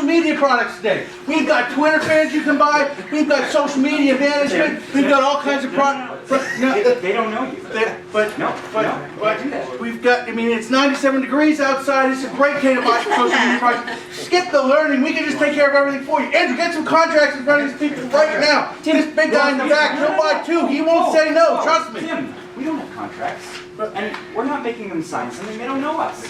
media products today. We've got Twitter fans you can buy. We've got social media management. We've got all kinds of products. They don't know you. But we've got, I mean, it's 97 degrees outside. It's a great day to buy some social media products. Skip the learning. We can just take care of everything for you. Andrew, get some contracts in front of these people right now. This big guy in the back, he'll buy two. He won't say no. Trust me. Tim, we don't have contracts. And we're not making them sign something. They don't know us.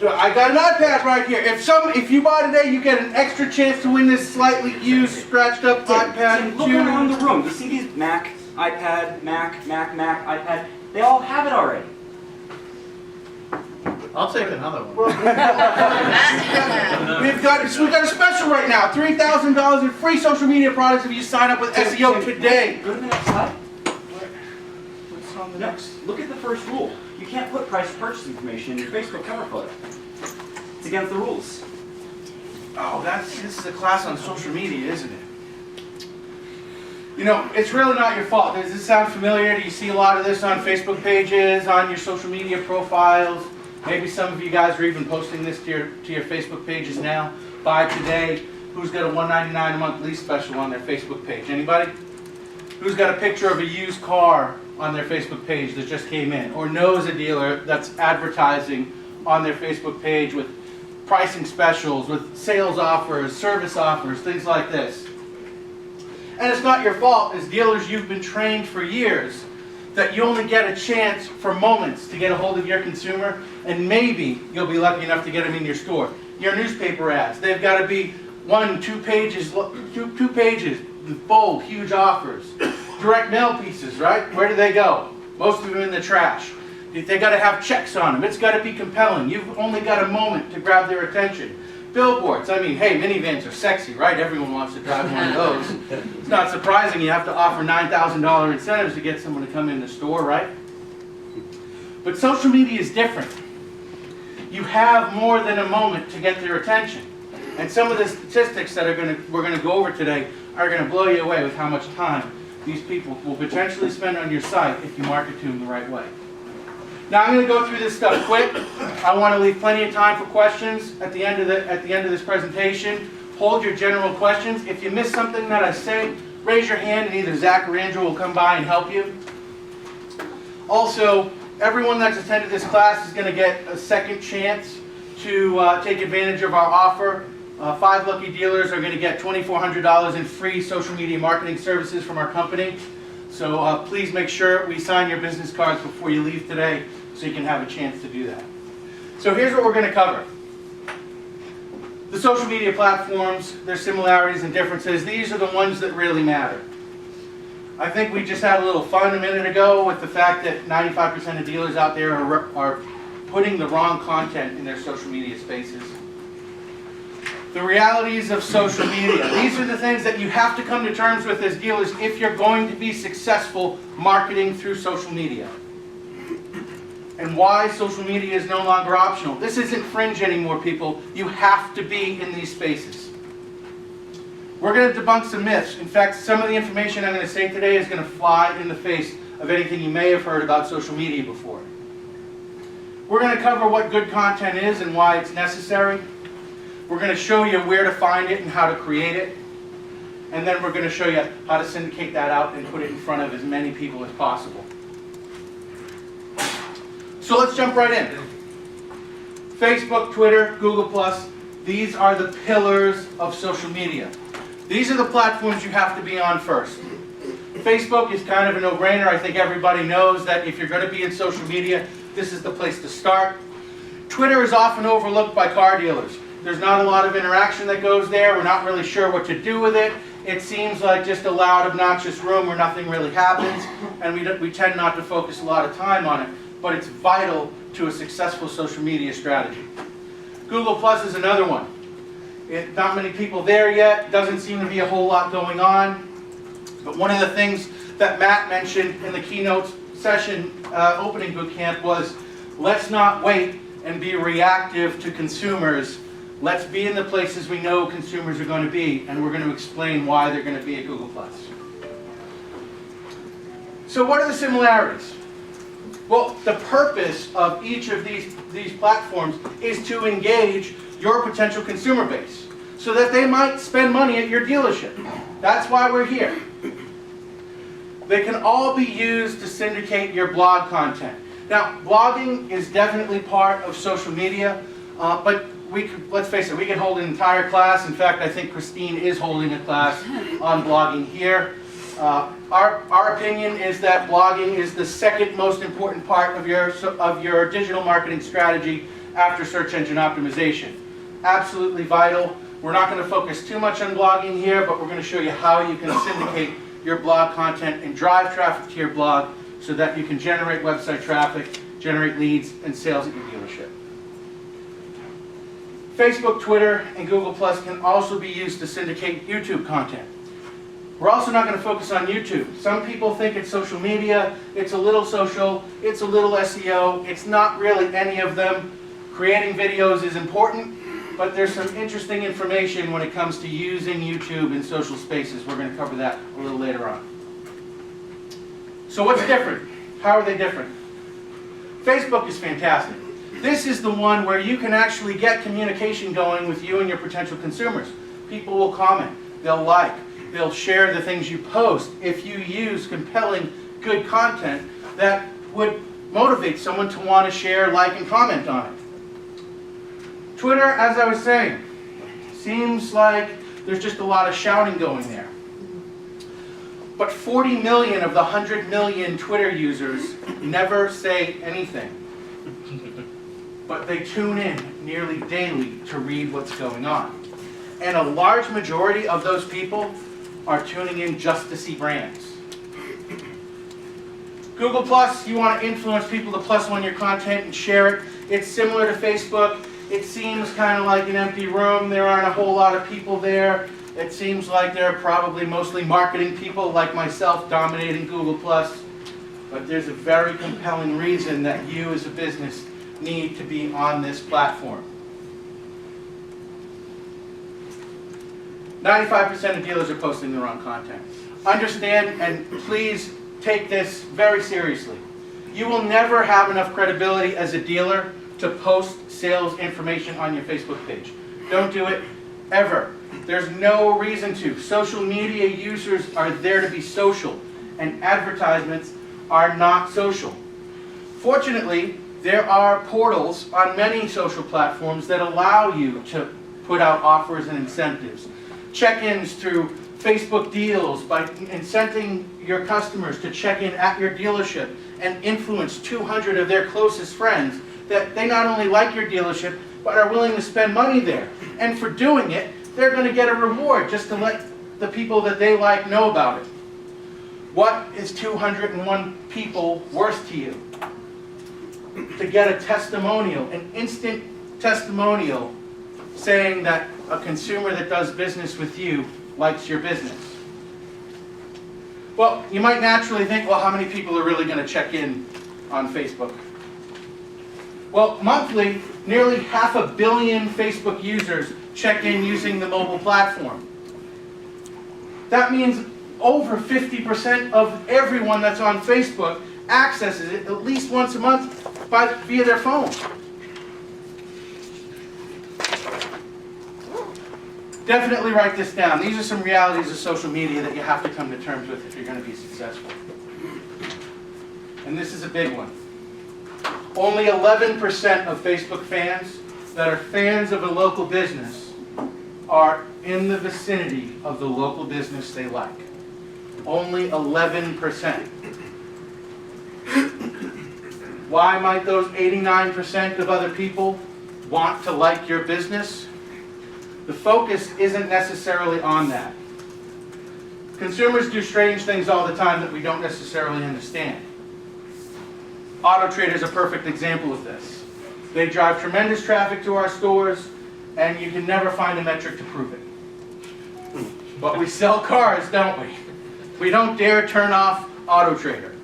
I got an iPad right here. If you buy today, you get an extra chance to win this slightly used, scratched up iPad. Tim, look around the room. You see these Mac, iPad, Mac, iPad? They all have it already. I'll take another one. We've got a special right now. $3,000 in free social media products if you sign up with SEO today. Go to the next slide. What's on the next? Look at the first rule. You can't put price purchase information in your Facebook cover photo. It's against the rules. Oh, this is a class on social media, isn't it? You know, it's really not your fault. Does this sound familiar? Do you see a lot of this on Facebook pages, on your social media profiles? Maybe some of you guys are even posting this to your Facebook pages now. Buy today. Who's got a $1.99 a month lease special on their Facebook page? Anybody? Who's got a picture of a used car on their Facebook page that just came in? Or knows a dealer that's advertising on their Facebook page with pricing specials, with sales offers, service offers, things like this. And it's not your fault. As dealers, you've been trained for years that you only get a chance for moments to get a hold of your consumer, and maybe you'll be lucky enough to get them in your store. Your newspaper ads, they've got to be 2 pages, two pages, with bold, huge offers. Direct mail pieces, right? Where do they go? Most of them in the trash. They got to have checks on them. It's got to be compelling. You've only got a moment to grab their attention. Billboards, I mean, hey, minivans are sexy, right? Everyone wants to drive one of those. It's not surprising you have to offer $9,000 incentives to get someone to come in the store, right? But social media is different. You have more than a moment to get their attention. And some of the statistics that we're going to go over today are going to blow you away with how much time these people will potentially spend on your site if you market to them the right way. Now I'm going to go through this stuff quick. I want to leave plenty of time for questions at the end of this presentation. Hold your general questions. If you miss something that I say, raise your hand and either Zach or Andrew will come by and help you. Also, everyone that's attended this class is going to get a second chance to take advantage of our offer. 5 lucky dealers are going to get $2,400 in free social media marketing services from our company. So please make sure we sign your business cards before you leave today so you can have a chance to do that. So here's what we're going to cover. The social media platforms, their similarities and differences, these are the ones that really matter. I think we just had a little fun a minute ago with the fact that 95% of dealers out there are putting the wrong content in their social media spaces. The realities of social media. These are the things that you have to come to terms with as dealers if you're going to be successful marketing through social media. And why social media is no longer optional. This isn't fringe anymore, people. You have to be in these spaces. We're going to debunk some myths. In fact, some of the information I'm going to say today is going to fly in the face of anything you may have heard about social media before. We're going to cover what good content is and why it's necessary. We're going to show you where to find it and how to create it. And then we're going to show you how to syndicate that out and put it in front of as many people as possible. So let's jump right in. Facebook, Twitter, Google+, these are the pillars of social media. These are the platforms you have to be on first. Facebook is kind of a no-brainer. I think everybody knows that if you're going to be in social media, this is the place to start. Twitter is often overlooked by car dealers. There's not a lot of interaction that goes there. We're not really sure what to do with it. It seems like just a loud, obnoxious room where nothing really happens, and we tend not to focus a lot of time on it. But it's vital to a successful social media strategy. Google Plus is another one. Not many people there yet. Doesn't seem to be a whole lot going on. But one of the things that Matt mentioned in the keynote session opening boot camp was, let's not wait and be reactive to consumers. Let's be in the places we know consumers are going to be, and we're going to explain why they're going to be at Google+. So what are the similarities? Well, the purpose of each of these platforms is to engage your potential consumer base. so that they might spend money at your dealership. That's why we're here. They can all be used to syndicate your blog content. Now, blogging is definitely part of social media, but let's face it, we could hold an entire class. In fact, I think Christine is holding a class on blogging here. Our opinion is that blogging is the second most important part of your digital marketing strategy after search engine optimization. Absolutely vital. We're not going to focus too much on blogging here, but we're going to show you how you can syndicate your blog content and drive traffic to your blog so that you can generate website traffic, generate leads, and sales at your dealership. Facebook, Twitter, and Google Plus can also be used to syndicate YouTube content. We're also not going to focus on YouTube. Some people think it's social media, it's a little social, it's a little SEO. It's not really any of them. Creating videos is important, but there's some interesting information when it comes to using YouTube in social spaces. We're going to cover that a little later on. So what's different? How are they different? Facebook is fantastic. This is the one where you can actually get communication going with you and your potential consumers. People will comment, they'll like, they'll share the things you post if you use compelling, good content that would motivate someone to want to share, like, and comment on it. Twitter, as I was saying, seems like there's just a lot of shouting going there. But 40 million of the 100 million Twitter users never say anything. But they tune in nearly daily to read what's going on. And a large majority of those people are tuning in just to see brands. Google Plus, you want to influence people to plus one your content and share it. It's similar to Facebook. It seems kind of like an empty room. There aren't a whole lot of people there. It seems like there are probably mostly marketing people like myself dominating Google Plus. But there's a very compelling reason that you as a business need to be on this platform. 95% of dealers are posting the wrong content. Understand and please take this very seriously. You will never have enough credibility as a dealer to post sales information on your Facebook page. Don't do it ever. There's no reason to. Social media users are there to be social, and advertisements are not social. Fortunately, there are portals on many social platforms that allow you to put out offers and incentives. Check-ins through Facebook deals by incenting your customers to check in at your dealership and influence 200 of their closest friends that they not only like your dealership, but are willing to spend money there. And for doing it, they're going to get a reward just to let the people that they like know about it. What is 201 people worth to you? To get a testimonial, an instant testimonial saying that a consumer that does business with you likes your business. Well, you might naturally think, well, how many people are really going to check in on Facebook? Well, monthly, nearly 500 million Facebook users check in using the mobile platform. That means over 50% of everyone that's on Facebook accesses it at least once a month via their phone. Definitely write this down. These are some realities of social media that you have to come to terms with if you're going to be successful. And this is a big one. Only 11% of Facebook fans that are fans of a local business are in the vicinity of the local business they like. Only 11%. Why might those 89% of other people want to like your business? The focus isn't necessarily on that. Consumers do strange things all the time that we don't necessarily understand. Auto Trader is a perfect example of this. They drive tremendous traffic to our stores, and you can never find a metric to prove it. But we sell cars, don't we? We don't dare turn off Auto Trader.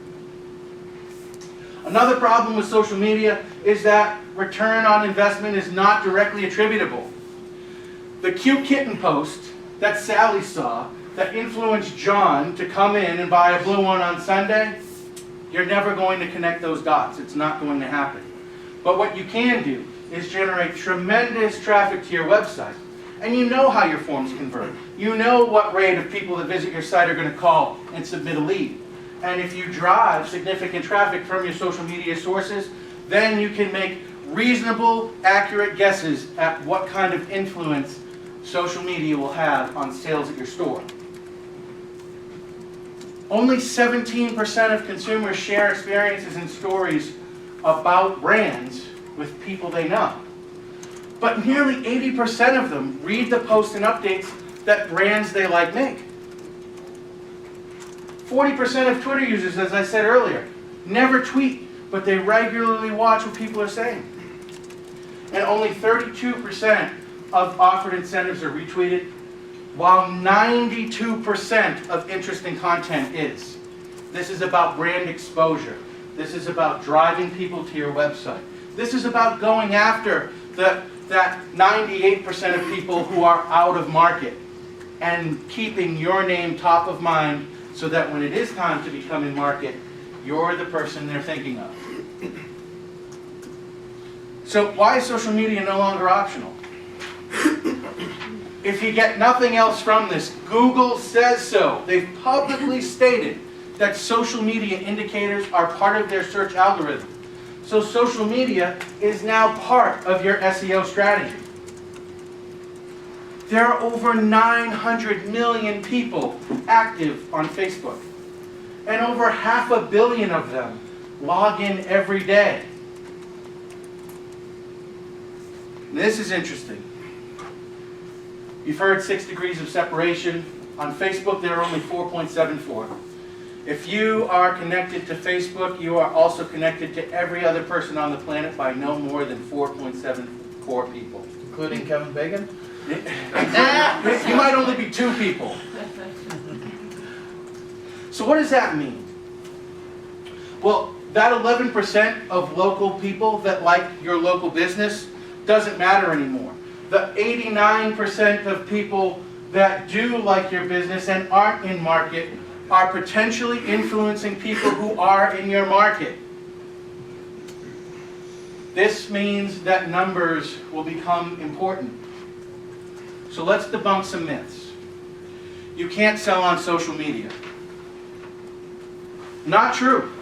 Another problem with social media is that return on investment is not directly attributable. The cute kitten post that Sally saw that influenced John to come in and buy a blue one on Sunday, you're never going to connect those dots. It's not going to happen. But what you can do is generate tremendous traffic to your website And you know how your forms convert. You know what rate of people that visit your site are going to call and submit a lead. And if you drive significant traffic from your social media sources, then you can make reasonable, accurate guesses at what kind of influence social media will have on sales at your store. Only 17% of consumers share experiences and stories about brands with people they know. But nearly 80% of them read the posts and updates that brands they like make. 40% of Twitter users, as I said earlier, never tweet, but they regularly watch what people are saying. And only 32% of offered incentives are retweeted, while 92% of interesting content is. This is about brand exposure. This is about driving people to your website. This is about going after that 98% of people who are out of market and keeping your name top of mind so that when it is time to become in market, you're the person they're thinking of. So why is social media no longer optional? If you get nothing else from this, Google says so. They've publicly stated that social media indicators are part of their search algorithm. So social media is now part of your SEO strategy. There are over 900 million people active on Facebook, and over 500 million of them log in every day. This is interesting. You've heard 6 degrees of separation. On Facebook, there are only 4.74. If you are connected to Facebook, you are also connected to every other person on the planet by no more than 4.74 people. Including Kevin Bacon? You might only be 2 people. So what does that mean? Well, that 11% of local people that like your local business doesn't matter anymore. The 89% of people that do like your business and aren't in market are potentially influencing people who are in your market. This means that numbers will become important. So let's debunk some myths. You can't sell on social media. Not true.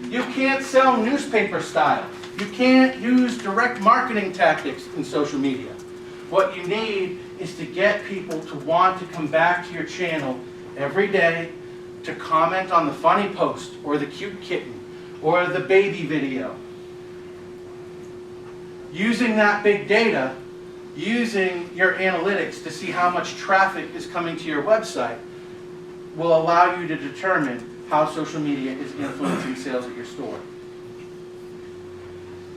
You can't sell newspaper style. You can't use direct marketing tactics in social media. What you need is to get people to want to come back to your channel every day to comment on the funny post or the cute kitten or the baby video. Using that big data, using your analytics to see how much traffic is coming to your website will allow you to determine how social media is influencing sales at your store.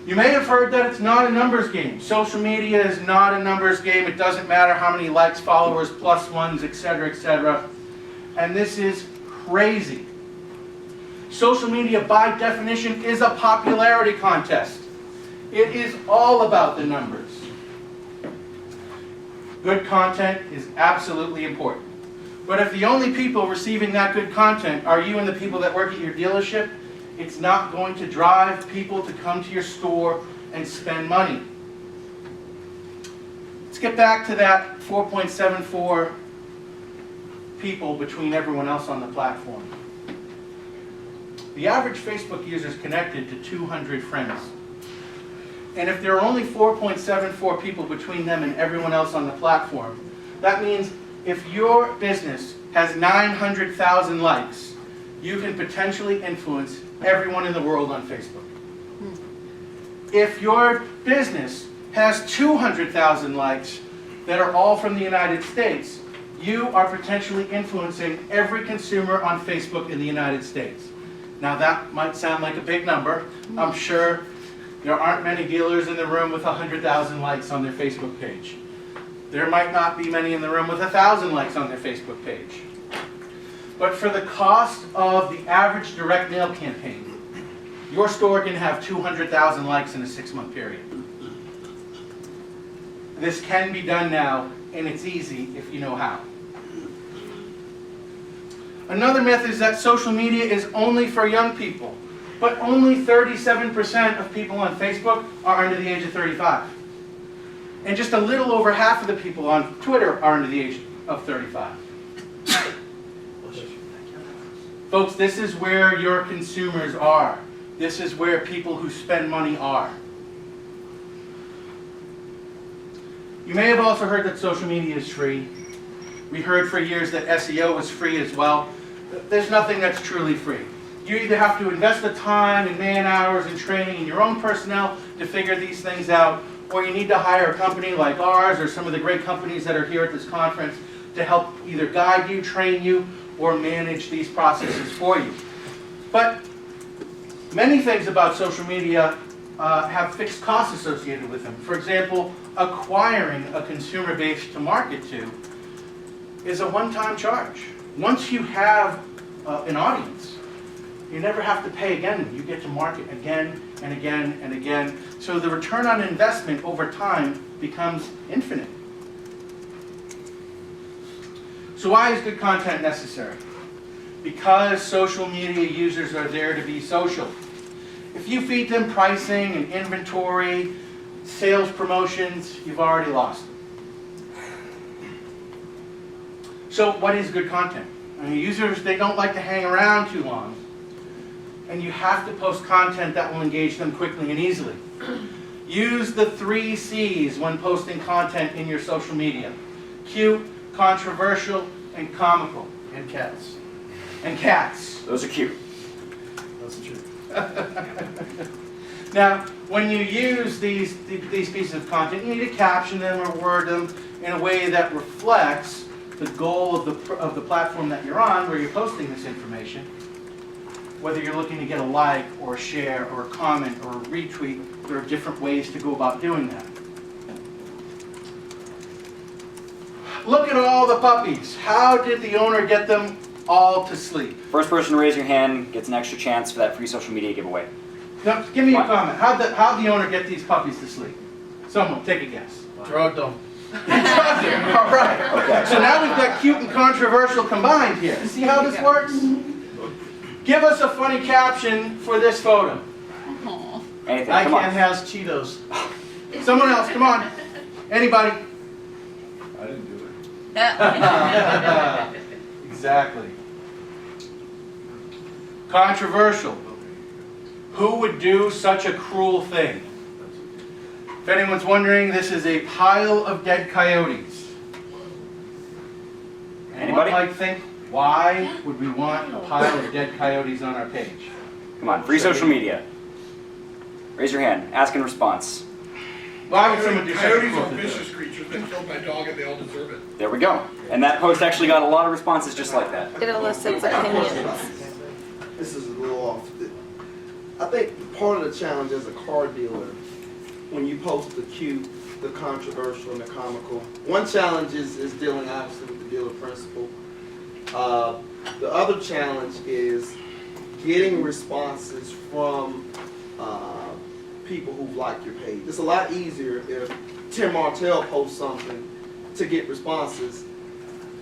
You may have heard that it's not a numbers game. Social media is not a numbers game. It doesn't matter how many likes, followers, plus ones, etc., etc. And this is crazy. Social media, by definition, is a popularity contest. It is all about the numbers. Good content is absolutely important. But if the only people receiving that good content are you and the people that work at your dealership, it's not going to drive people to come to your store and spend money. Let's get back to that 4.74 people between everyone else on the platform. The average Facebook user is connected to 200 friends. And if there are only 4.74 people between them and everyone else on the platform, that means if your business has 900,000 likes, you can potentially influence everyone in the world on Facebook. If your business has 200,000 likes that are all from the United States, you are potentially influencing every consumer on Facebook in the United States. Now that might sound like a big number. I'm sure there aren't many dealers in the room with 100,000 likes on their Facebook page. There might not be many in the room with 1,000 likes on their Facebook page. But for the cost of the average direct mail campaign, your store can have 200,000 likes in a 6-month period. This can be done now, and it's easy if you know how. Another myth is that social media is only for young people, but only 37% of people on Facebook are under the age of 35. And just a little over half of the people on Twitter are under the age of 35. Folks, this is where your consumers are. This is where people who spend money are. You may have also heard that social media is free. We heard for years that SEO was free as well. There's nothing that's truly free. You either have to invest the time and man hours and training in your own personnel to figure these things out, or you need to hire a company like ours or some of the great companies that are here at this conference to help either guide you, train you, or manage these processes for you. But many things about social media have fixed costs associated with them. For example, acquiring a consumer base to market to is a one-time charge. Once you have an audience, you never have to pay again. You get to market again and again and again. So the return on investment over time becomes infinite. So why is good content necessary? Because social media users are there to be social. If you feed them pricing and inventory, sales promotions, you've already lost them. So what is good content? I mean, users, they don't like to hang around too long. And you have to post content that will engage them quickly and easily. Use the 3 C's when posting content in your social media. Cute, controversial, and comical. And cats. And cats. Those are cute. That's true. Now, when you use these pieces of content, you need to caption them or word them in a way that reflects the goal of the platform that you're on, where you're posting this information. Whether you're looking to get a like or a share or a comment or a retweet, there are different ways to go about doing that. Look at all the puppies. How did the owner get them all to sleep? First person to raise your hand gets an extra chance for that free social media giveaway. Now, give me a What? comment. How'd the owner get these puppies to sleep? Someone, take a guess. Drug them. All right. Okay. So now we've got cute and controversial combined here. See how this works? Give us a funny caption for this photo. Anything, I come on. can't have Cheetos. Someone else, come on. Anybody? I didn't do it. Exactly. Controversial. Who would do such a cruel thing? If anyone's wondering, this is a pile of dead coyotes. Anybody? Anyone might think, why would we want a pile of dead coyotes on our page? Come on, free social media. Raise your hand. Ask and response. Why would someone do such a Coyotes cruel are thing? vicious creatures that killed my dog and they all deserve it. There we go. And that post actually got a lot of responses just like that. It elicits opinions. This is a little off. I think part of the challenge as a car dealer, when you post the cute, the controversial, and the comical, one challenge is dealing obviously with the dealer principle. The other challenge is getting responses from people who like your page. It's a lot easier if Tim Martell posts something to get responses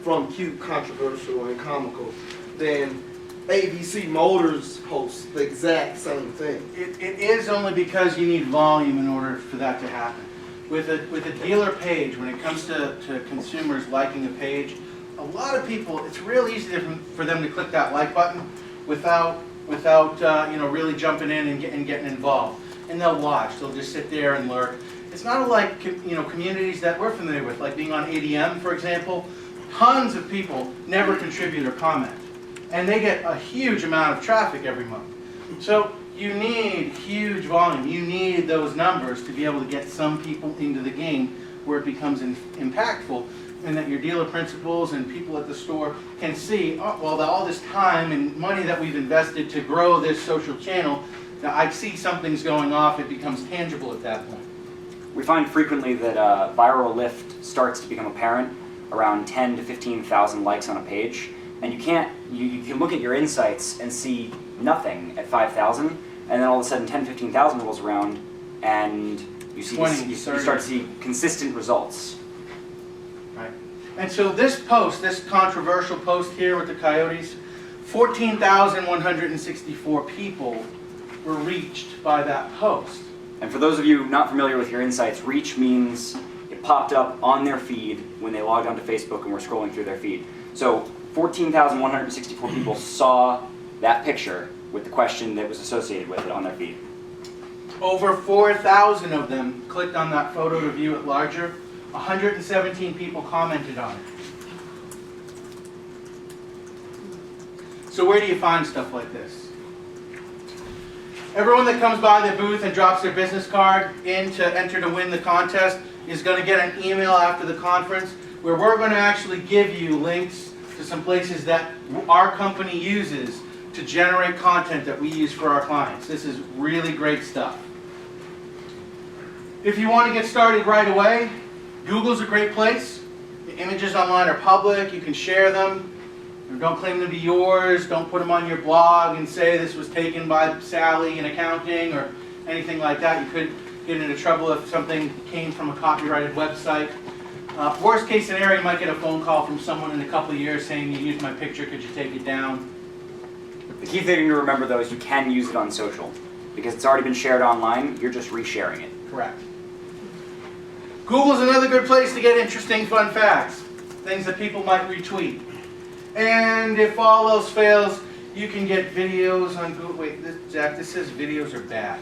from cute, controversial, and comical than ABC Motors posts the exact same thing. It is only because you need volume in order for that to happen. With a dealer page, when it comes to consumers liking a page, a lot of people, it's real easy for them to click that like button without really jumping in and getting involved. And they'll watch. They'll just sit there and lurk. It's not like communities that we're familiar with, like being on ADM, for example. Tons of people never contribute or comment, and they get a huge amount of traffic every month. So you need huge volume. You need those numbers to be able to get some people into the game where it becomes impactful, and that your dealer principals and people at the store can see, oh, well, all this time and money that we've invested to grow this social channel, now I see something's going off. It becomes tangible at that point. We find frequently that viral lift starts to become apparent around 10 to 15,000 likes on a page, and you can look at your insights and see nothing at 5,000, and then all of a sudden 10, 15,000 rolls around, and you start to see consistent results. Right. And so this post, this controversial post here with the coyotes, 14,164 people were reached by that post. And for those of you not familiar with your insights, reach means popped up on their feed when they logged onto Facebook and were scrolling through their feed. So 14,164 people saw that picture with the question that was associated with it on their feed. Over 4,000 of them clicked on that photo to view it larger. 117 people commented on it. So where do you find stuff like this? Everyone that comes by the booth and drops their business card in to enter to win the contest is going to get an email after the conference where we're going to actually give you links to some places that our company uses to generate content that we use for our clients. This is really great stuff. If you want to get started right away, Google's a great place. The images online are public, you can share them. Don't claim them to be yours, don't put them on your blog and say this was taken by Sally in accounting or anything like that. You could get into trouble if something came from a copyrighted website. Worst case scenario, you might get a phone call from someone in a couple of years saying you used my picture, could you take it down? The key thing to remember though is you can use it on social. Because it's already been shared online, you're just resharing it. Correct. Google's another good place to get interesting, fun facts. Things that people might retweet. And if all else fails, you can get videos on Google. Wait, Jack, this says videos are bad.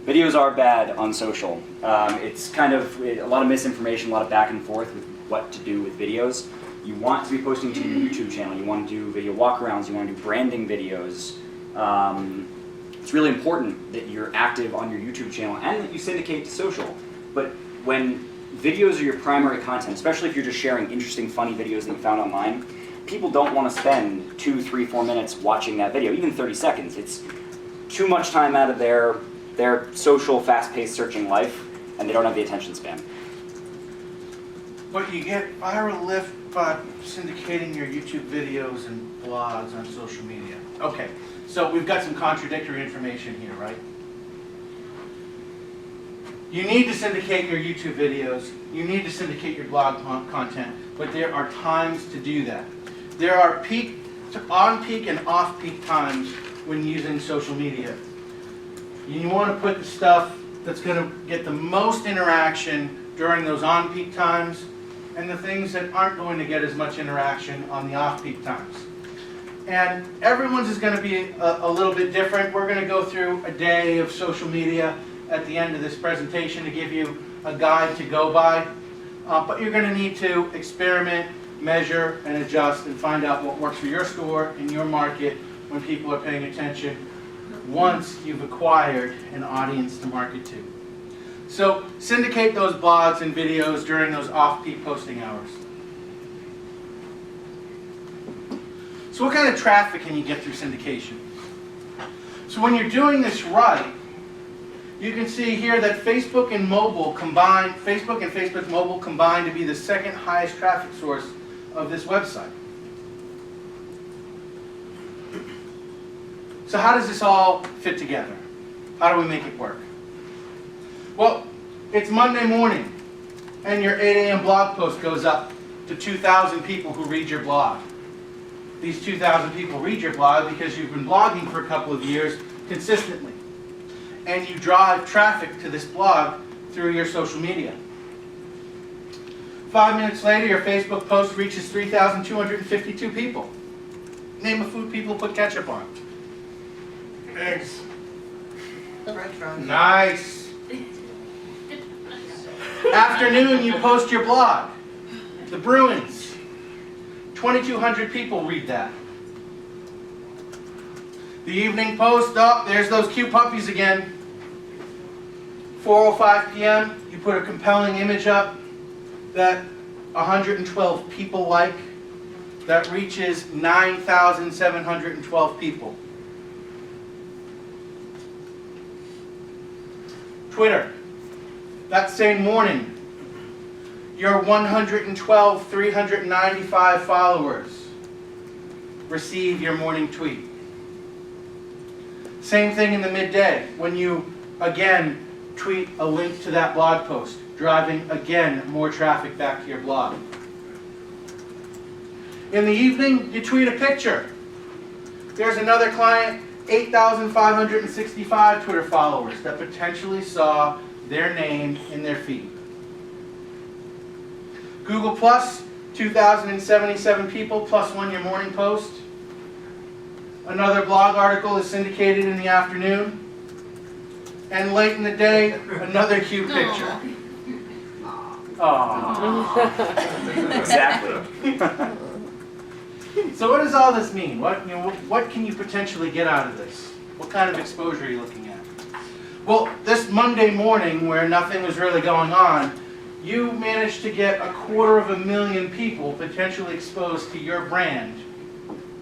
Videos are bad on social. It's kind of a lot of misinformation, a lot of back and forth with what to do with videos. You want to be posting to your YouTube channel. You want to do video walkarounds. You want to do branding videos. It's really important that you're active on your YouTube channel and that you syndicate to social. But when videos are your primary content, especially if you're just sharing interesting, funny videos that you found online, people don't want to spend 2, 3, 4 minutes watching that video, even 30 seconds. It's too much time out of their social, fast-paced searching life, and they don't have the attention span. But you get viral lift by syndicating your YouTube videos and blogs on social media. Okay, so we've got some contradictory information here, right? You need to syndicate your YouTube videos, you need to syndicate your blog content, but there are times to do that. There are on-peak and off-peak times when using social media. You want to put the stuff that's going to get the most interaction during those on-peak times and the things that aren't going to get as much interaction on the off-peak times. And everyone's is going to be a little bit different. We're going to go through a day of social media at the end of this presentation to give you a guide to go by. But you're going to need to experiment, measure, and adjust and find out what works for your store and your market when people are paying attention once you've acquired an audience to market to. So syndicate those blogs and videos during those off-peak posting hours. So what kind of traffic can you get through syndication? So when you're doing this right, you can see here that Facebook and Facebook Mobile combined to be the second highest traffic source of this website. So how does this all fit together? How do we make it work? Well, it's Monday morning, and your 8 a.m. blog post goes up to 2,000 people who read your blog. These 2,000 people read your blog because you've been blogging for a couple of years consistently. And you drive traffic to this blog through your social media. 5 minutes later, your Facebook post reaches 3,252 people. Name a food people put ketchup on. Eggs. French fries. Nice. Afternoon, you post your blog. The Bruins. 2,200 people read that. The evening post, oh, there's those cute puppies again. 4:05 p.m., you put a compelling image up that 112 people like. That reaches 9,712 people. Twitter, that same morning, your 395 followers receive your morning tweet. Same thing in the midday, when you, again, tweet a link to that blog post, driving, again, more traffic back to your blog. In the evening, you tweet a picture. There's another client, 8,565 Twitter followers that potentially saw their name in their feed. Google Plus, 2,077 people plus one your morning post. Another blog article is syndicated in the afternoon. And late in the day, another cute picture. Aww. Exactly. So what does all this mean? What can you potentially get out of this? What kind of exposure are you looking at? Well, this Monday morning, where nothing was really going on, you managed to get 250,000 people potentially exposed to your brand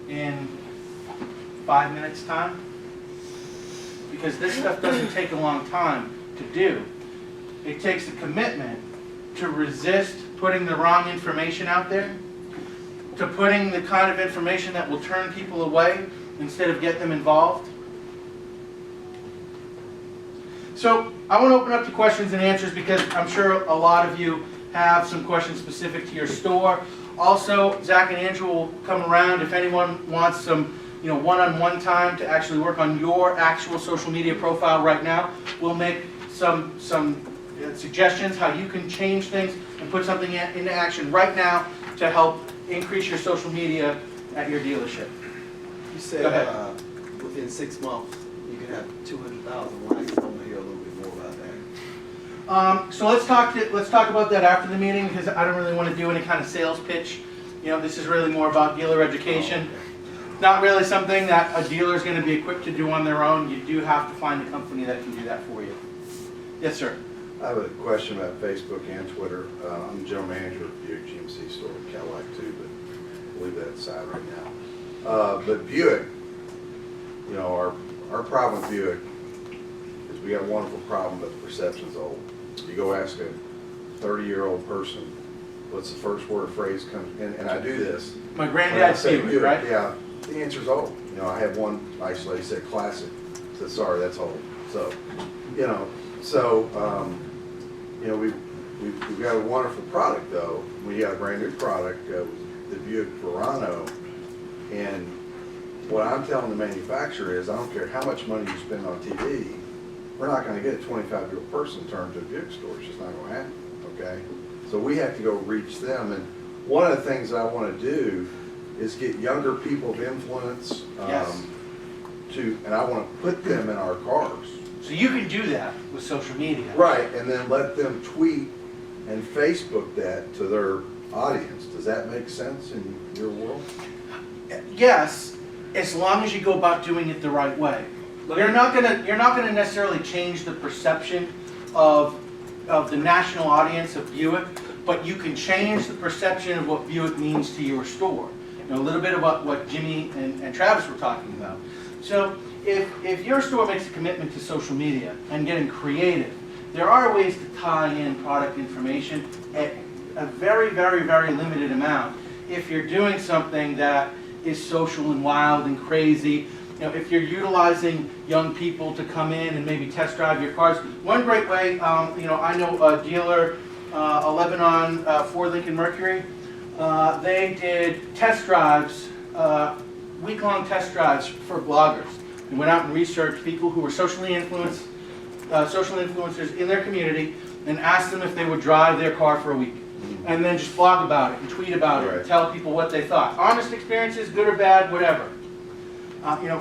in 5 minutes' time. Because this stuff doesn't take a long time to do. It takes a commitment to resist putting the wrong information out there, to putting the kind of information that will turn people away instead of get them involved. So I want to open up to questions and answers because I'm sure a lot of you have some questions specific to your store. Also, Zach and Andrew will come around if anyone wants some one-on-one time to actually work on your actual social media profile right now. We'll make some suggestions how you can change things and put something into action right now to help increase your social media at your dealership. You said Go ahead. within 6 months you can have 200,000 likes. I want to hear a little bit more about that. So let's talk about that after the meeting because I don't really want to do any kind of sales pitch. This is really more about dealer education. Not really something that a dealer is going to be equipped to do on their own. You do have to find a company that can do that for you. Yes, sir. I have a question about Facebook and Twitter. I'm the general manager of Buick GMC store, Cadillac too, but I'll leave that aside right now. But Buick, our problem with Buick is we got a wonderful problem, but the perception's old. You go ask a 30-year-old person, what's the first word or phrase comes in, and I do this. My When I granddad's say Buick, right? Yeah, the answer's old. I had one nice lady said classic. I said, sorry, that's old. So, we've got a wonderful product though. We got a brand new product, the Buick Verano, and what I'm telling the manufacturer is, I don't care how much money you spend on TV, we're not going to get a 25-year-old person turned to a Buick store. It's just not going to happen. Okay, so we have to go reach them, and one of the things I want to do is get younger people of influence Yes. and I want to put them in our cars. So you can do that with social media. Right, and then let them tweet and Facebook that to their audience. Does that make sense in your world? Yes, as long as you go about doing it the right way. You're not gonna necessarily change the perception of the national audience of Buick, but you can change the perception of what Buick means to your store. A little bit about what Jimmy and Travis were talking about. So if your store makes a commitment to social media and getting creative, there are ways to tie in product information at a very, very, very limited amount. If you're doing something that is social and wild and crazy, if you're utilizing young people to come in and maybe test drive your cars. One great way, I know a dealer, a Lebanon Ford Lincoln Mercury, they did test drives, week-long test drives for bloggers. They went out and researched people who were social influencers in their community and asked them if they would drive their car for a week. And then just blog about it and tweet about it and tell people what they thought. Honest experiences, good or bad, whatever.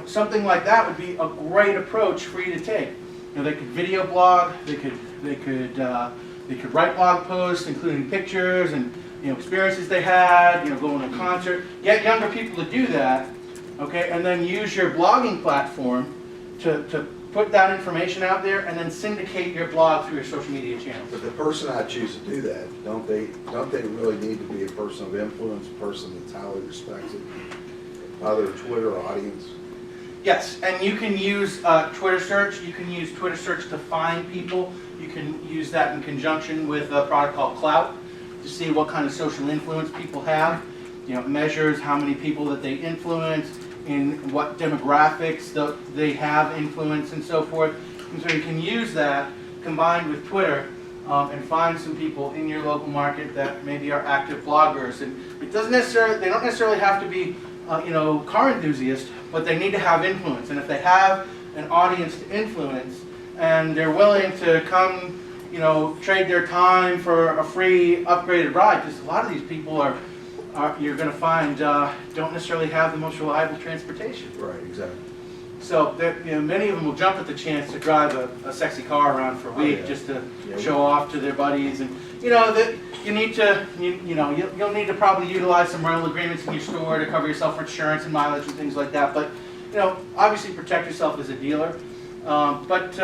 Something like that would be a great approach for you to take. They could video blog, they could write blog posts including pictures and experiences they had, going to a concert. Get younger people to do that, okay, and then use your blogging platform to put that information out there and then syndicate your blog through your social media channels. But the person I choose to do that, don't they really need to be a person of influence, a person that's highly respected by their Twitter audience? Yes, and you can use Twitter search. You can use Twitter search to find people. You can use that in conjunction with a product called Clout to see what kind of social influence people have. It measures how many people that they influence, in what demographics they have influence and so forth. And so you can use that combined with Twitter and find some people in your local market that maybe are active bloggers. And they don't necessarily have to be car enthusiasts, but they need to have influence. And if they have an audience to influence and they're willing to come trade their time for a free upgraded ride, because a lot of these people are you're going to find don't necessarily have the most reliable transportation. Right, exactly. So many of them will jump at the chance to drive a sexy car around for a week just to show off to their buddies, and that you need to you'll need to probably utilize some rental agreements in your store to cover yourself for insurance and mileage and things like that. But obviously protect yourself as a dealer. But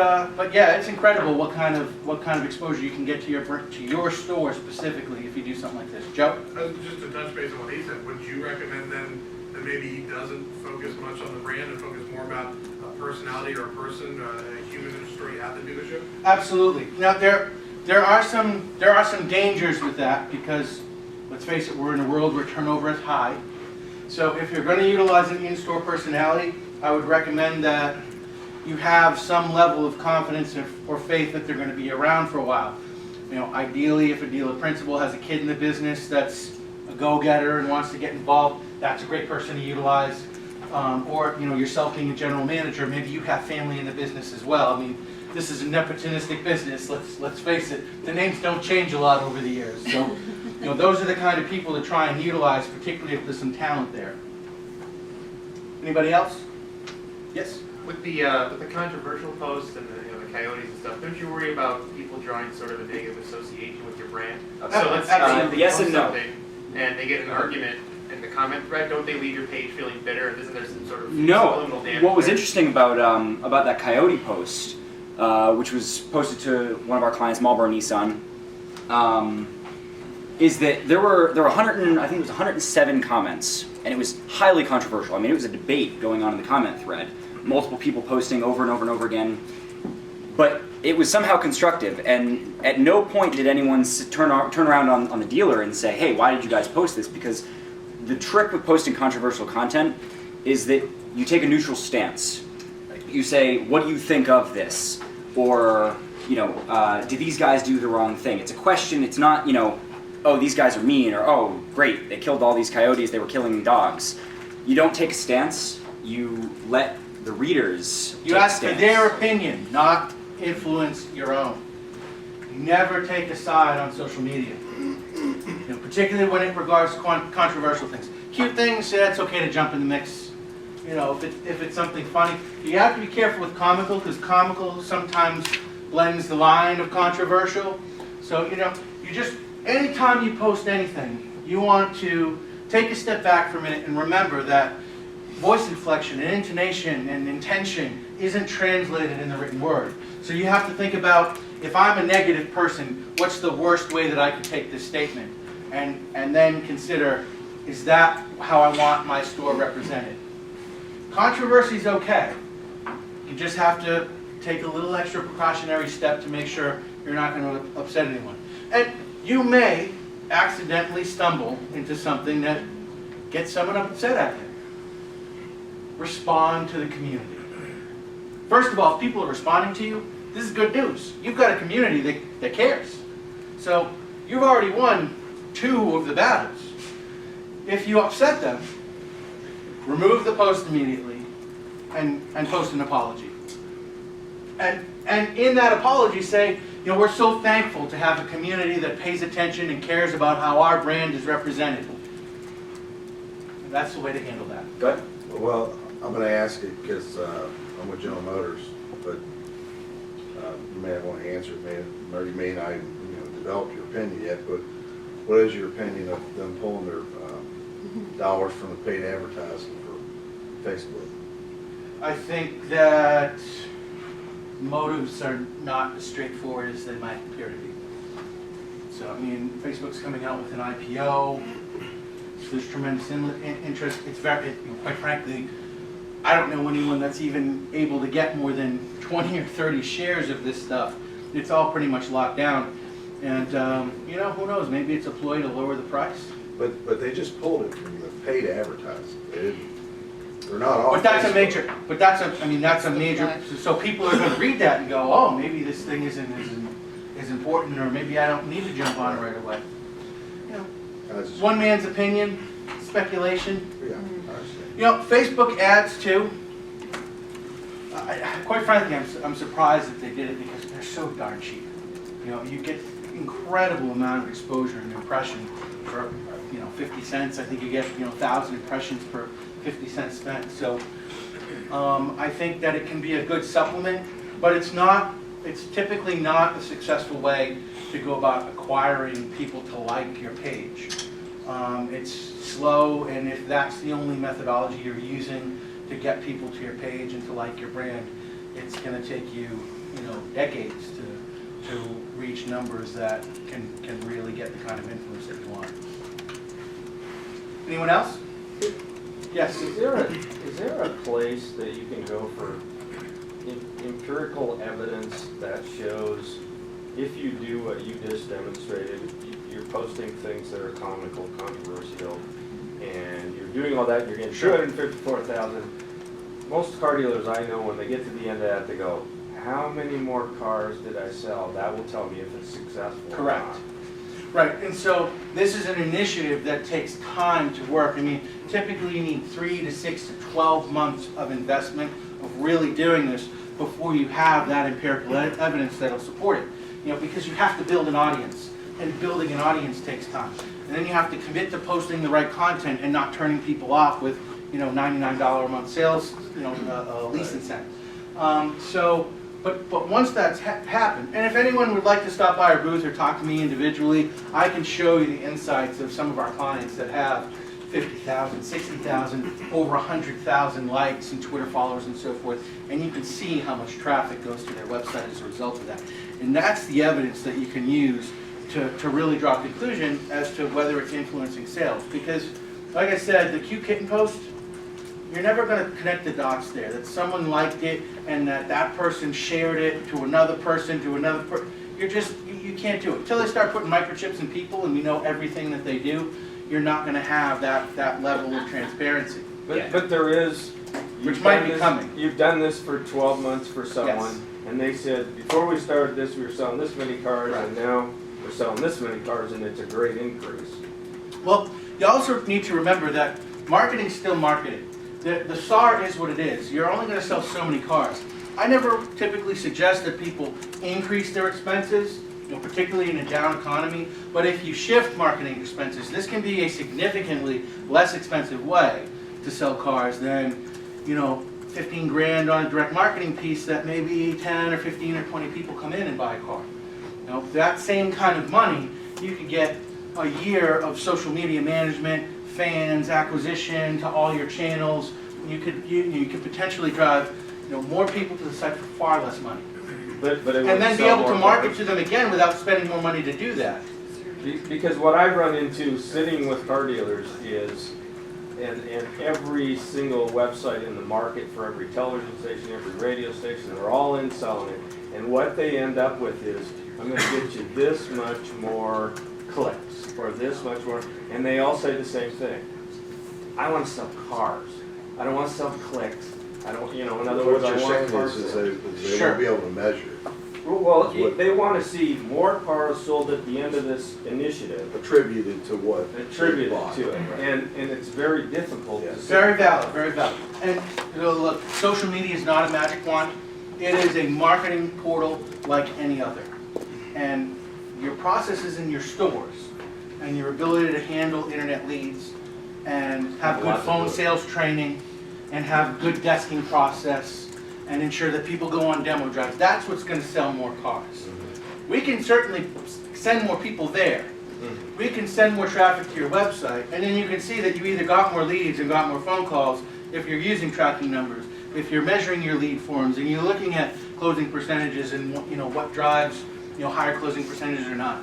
yeah, it's incredible what kind of exposure you can get to your store specifically if you do something like this. Joe? Just to touch base on what he said, would you recommend then that maybe he doesn't focus much on the brand and focus more about a personality or a person, a human story at the dealership? Absolutely. Now there are some dangers with that, because let's face it, we're in a world where turnover is high. So if you're going to utilize an in-store personality, I would recommend that you have some level of confidence or faith that they're going to be around for a while. Ideally, if a dealer principal has a kid in the business that's a go-getter and wants to get involved, that's a great person to utilize. Or yourself being a general manager, maybe you have family in the business as well. I mean, this is a nepotistic business. Let's face it, the names don't change a lot over the years. So, those are the kind of people to try and utilize, particularly if there's some talent there. Anybody else? Yes. With the controversial posts and the coyotes and stuff, don't you worry about people drawing sort of a negative association with your brand? So let's say they yes post and no. something and they get an argument in the comment thread. Don't they leave your page feeling bitter? Isn't there some sort of subliminal damage? What was there? interesting about that coyote post, which was posted to one of our clients, Marlboro Nissan, is that there were 107 comments, and it was highly controversial. I mean, it was a debate going on in the comment thread. Multiple people posting over and over and over again, but it was somehow constructive, and at no point did anyone turn around on the dealer and say, hey, why did you guys post this? Because the trick with posting controversial content is that you take a neutral stance. You say, what do you think of this? Or, did these guys do the wrong thing? It's a question, it's not, oh, these guys are mean, or oh, great, they killed all these coyotes, they were killing dogs. You don't take a stance, you let the readers You ask for their opinion, not influence your own. You never take a side on social media, particularly when it regards controversial things. Cute things, yeah, it's okay to jump in the mix. If it's something funny. You have to be careful with comical, because comical sometimes blends the line of controversial. So, anytime you post anything, you want to take a step back for a minute and remember that voice inflection and intonation and intention isn't translated in the written word. So you have to think about, if I'm a negative person, what's the worst way that I could take this statement? And then consider, is that how I want my store represented? Controversy is okay. You just have to take a little extra precautionary step to make sure you're not going to upset anyone. And you may accidentally stumble into something that gets someone upset at you. Respond to the community. First of all, if people are responding to you, this is good news. You've got a community that cares. So you've already won 2 of the battles. If you upset them, remove the post immediately and post an apology. And in that apology say, we're so thankful to have a community that pays attention and cares about how our brand is represented. And that's the way to handle that. Go ahead. Well, I'm going to ask it because I'm with General Motors, but you may not want to answer it, or you may not even develop your opinion yet, but what is your opinion of them pulling their dollars from the paid advertising for Facebook? I think that motives are not as straightforward as they might appear to be. So, Facebook's coming out with an IPO. There's tremendous interest. It's very, quite frankly, I don't know anyone that's even able to get more than 20 or 30 shares of this stuff. It's all pretty much locked down. And, who knows? Maybe it's a ploy to lower the price. But they just pulled it from the paid advertising. They're not all. But that's a major, so people are going to read that and go, oh, maybe this thing isn't as important, or maybe I don't need to jump on it right away. One man's opinion, speculation. Yeah, I understand. Facebook ads too. Quite frankly, I'm surprised that they did it because they're so darn cheap. You know, you get incredible amount of exposure and impression for 50 cents. I think you get 1,000 impressions per 50 cents spent. So I think that it can be a good supplement, but it's not. It's typically not a successful way to go about acquiring people to like your page. It's slow, and if that's the only methodology you're using to get people to your page and to like your brand, it's going to take you, decades to reach numbers that can really get the kind of influence that you want. Anyone else? Yes. Is there a place that you can go for empirical evidence that shows if you do what you just demonstrated, you're posting things that are comical, controversial, and you're doing all that, you're getting 254,000. Most car dealers I know, when they get to the end of that, they go, how many more cars did I sell? That will tell me if it's successful. Correct. Or not. Right, and so this is an initiative that takes time to work. I mean, typically you need 3 to 6 to 12 months of investment of really doing this before you have that empirical evidence that'll support it. Because you have to build an audience, and building an audience takes time. And then you have to commit to posting the right content and not turning people off with, $99 a month sales, lease incentive. But once that's happened, and if anyone would like to stop by our booth or talk to me individually, I can show you the insights of some of our clients that have 50,000, 60,000, over 100,000 likes and Twitter followers and so forth, and you can see how much traffic goes to their website as a result of that. And that's the evidence that you can use to really draw a conclusion as to whether it's influencing sales. Because, like I said, the cute kitten post, you're never going to connect the dots there. That someone liked it and that person shared it to another person, to another person. You can't do it. Until they start putting microchips in people and we know everything that they do, you're not going to have that level of transparency. But there is, Which might be coming. You've done this for 12 months for someone, Yes. and they said, before we started this, we were selling this many cars, Right. and now we're selling this many cars, and it's a great increase. Well, you also need to remember that marketing is still marketing. The SAR is what it is. You're only going to sell so many cars. I never typically suggest that people increase their expenses, particularly in a down economy. But if you shift marketing expenses, this can be a significantly less expensive way to sell cars than, 15 grand on a direct marketing piece that maybe 10 or 15 or 20 people come in and buy a car. That same kind of money, you could get a year of social media management, fans, acquisition to all your channels. You could potentially drive more people to the site for far less money. But it And would then be sell able to more market cars. to them again without spending more money to do that. Because what I've run into sitting with car dealers is, and every single website in the market for every television station, every radio station, they're all in selling it. And what they end up with is, I'm going to get you this much more clicks, or this much more, and they all say the same thing. I want to sell cars. I don't want to sell clicks. I don't, in other words, What I you're want saying cars. is they Sure. won't be able to measure, Well, they want to see more cars sold at the end of this initiative, attributed to what. attributed they bought. to it, and it's very difficult to see. Very valid, very valid. And look, social media is not a magic wand. It is a marketing portal like any other. And your processes in your stores and your ability to handle internet leads and have good phone sales training and have good desking process and ensure that people go on demo drives, that's what's going to sell more cars. We can certainly send more people there. We can send more traffic to your website, and then you can see that you either got more leads and got more phone calls if you're using tracking numbers, if you're measuring your lead forms and you're looking at closing percentages and what drives higher closing percentages or not.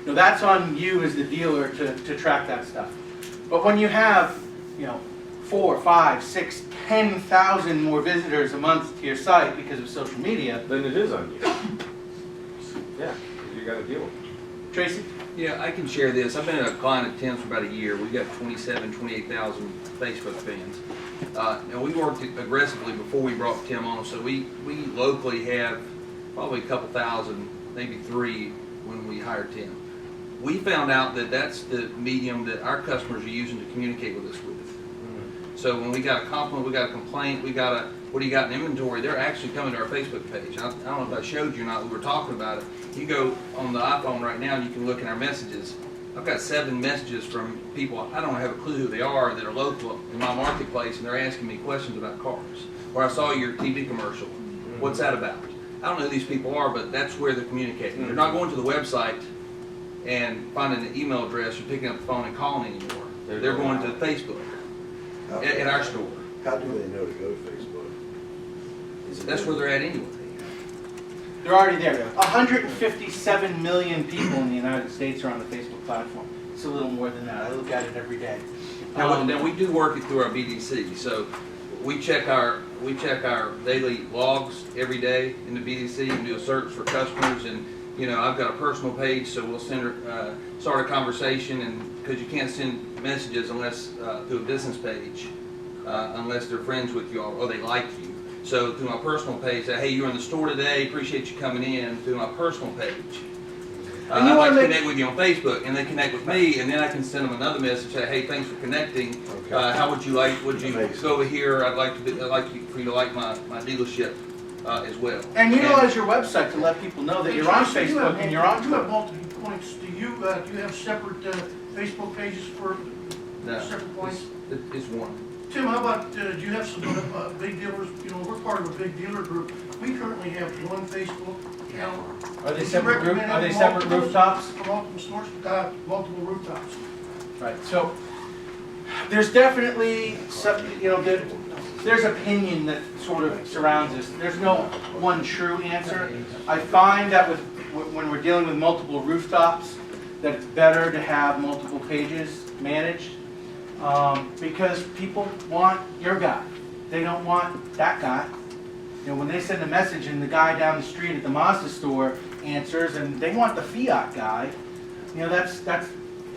That's on you as the dealer to track that stuff. But when you have 4, 5, 6, 10,000 more visitors a month to your site because of social media, Then it is on you. Yeah, 'cause you got to deal with it. Tracy? Yeah, I can share this. I've been a client of Tim's for about a year. We've got 28,000 Facebook fans. And we worked aggressively before we brought Tim on, so we locally have probably a couple thousand, maybe 3 when we hired Tim. We found out that that's the medium that our customers are using to communicate with us with. So when we got a compliment, we got a complaint, we got a, what do you got in inventory, they're actually coming to our Facebook page. I don't know if I showed you or not, we were talking about it. You go on the iPhone right now and you can look in our messages. I've got 7 messages from people, I don't have a clue who they are, that are local in my marketplace, and they're asking me questions about cars. Or I saw your TV commercial. What's that about? I don't know who these people are, but that's where they're communicating. They're not going to the website and finding an email address or picking up the phone and calling anymore. They're going to Facebook at our store. How do they know to go to Facebook? Is it That's where they're at anyway. They're already there. 157 million people in the United States are on the Facebook platform. It's a little more than that. I look at it every day. Now we do work it through our BDC, so we check our daily logs every day in the BDC and do a search for customers. And you know, I've got a personal page, so we'll start a conversation, and because you can't send messages unless through a business page, unless they're friends with you or they like you. So through my personal page, say, hey, you're in the store today, appreciate you coming in, through my personal page. I'd like to connect with you on Facebook, and they connect with me, and then I can send them another message, say, hey, thanks for connecting. How would you go over here? I'd like for you to like my dealership as well. And utilize your website to let people know that you're on Facebook and you're on You have Twitter. multiple points. Do you have separate Facebook pages for separate points? It's one. Tim, how about, do you have some big dealers? You know, we're part of a big dealer group. We currently have one Facebook account. Are they Would you separate recommend Are they having separate multiples? rooftops? For multiple stores, multiple rooftops. Right. So there's definitely some, you know, there's opinion that sort of surrounds this. There's no one true answer. I find that when we're dealing with multiple rooftops, that it's better to have multiple pages managed because people want your guy. They don't want that guy. You know, when they send a message and the guy down the street at the Mazda store answers and they want the Fiat guy, you know, that's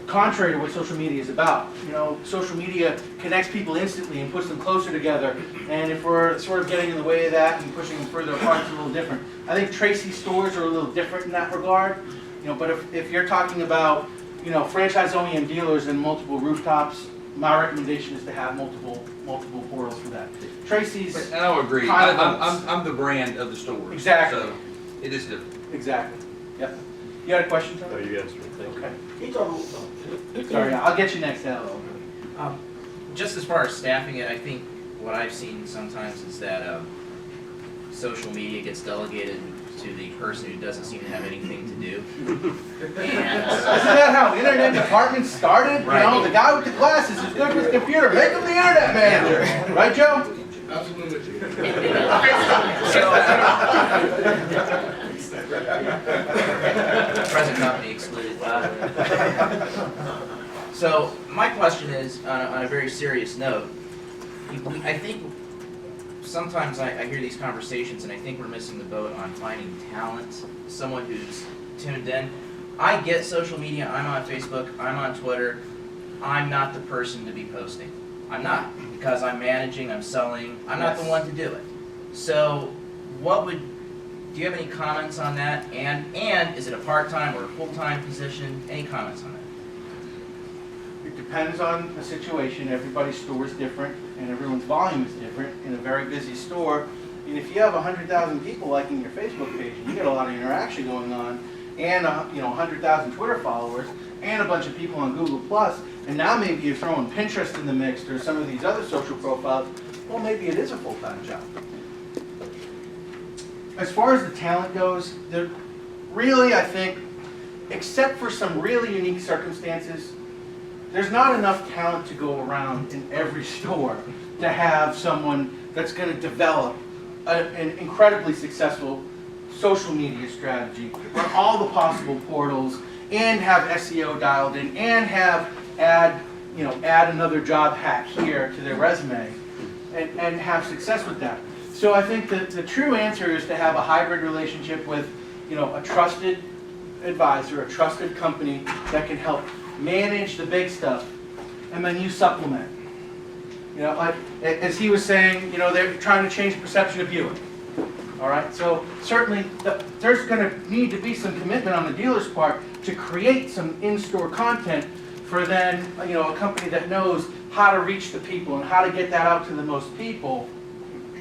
contrary to what social media is about. You know, social media connects people instantly and puts them closer together. And if we're sort of getting in the way of that and pushing them further apart, it's a little different. I think Tracy stores are a little different in that regard. You know, but if you're talking about, you know, franchise OEM dealers and multiple rooftops, my recommendation is to have multiple portals for that. Tracy's And I'll agree. kind of I'm the brand of the store. Exactly. So it is different. exactly. Yep. You had a question, Tony? No, you answered it. Thank you. Okay. Sorry, I'll get you next, Al. Just as far as staffing it, I think what I've seen sometimes is that social media gets delegated to the person who doesn't seem to have anything to do. Isn't that how internet departments started? Right. You know, the guy with the glasses is good with the computer. Make him the internet manager. Right, Joe? Absolutely. Present company excluded. So my question is, on a very serious note, I think sometimes I hear these conversations and I think we're missing the boat on finding talent, someone who's tuned in. I get social media, I'm on Facebook, I'm on Twitter. I'm not the person to be posting. I'm not, because I'm managing, I'm selling, I'm not the one to do it. So do you have any comments on that? And is it a part-time or a full-time position? Any comments on that? It depends on the situation. Everybody's store is different and everyone's volume is different. In a very busy store, and if you have 100,000 people liking your Facebook page, you get a lot of interaction going on, and 100,000 Twitter followers, and a bunch of people on Google+, and now maybe you're throwing Pinterest in the mix or some of these other social profiles, well, maybe it is a full-time job. As far as the talent goes, really, I think, except for some really unique circumstances, there's not enough talent to go around in every store to have someone that's going to develop an incredibly successful social media strategy, run all the possible portals, and have SEO dialed in, and add another job hat here to their resume, and have success with that. So I think that the true answer is to have a hybrid relationship with, a trusted advisor, a trusted company that can help manage the big stuff, and then you supplement. Like as he was saying, they're trying to change the perception of Buick. All right, so certainly there's going to need to be some commitment on the dealer's part to create some in-store content for then, a company that knows how to reach the people and how to get that out to the most people,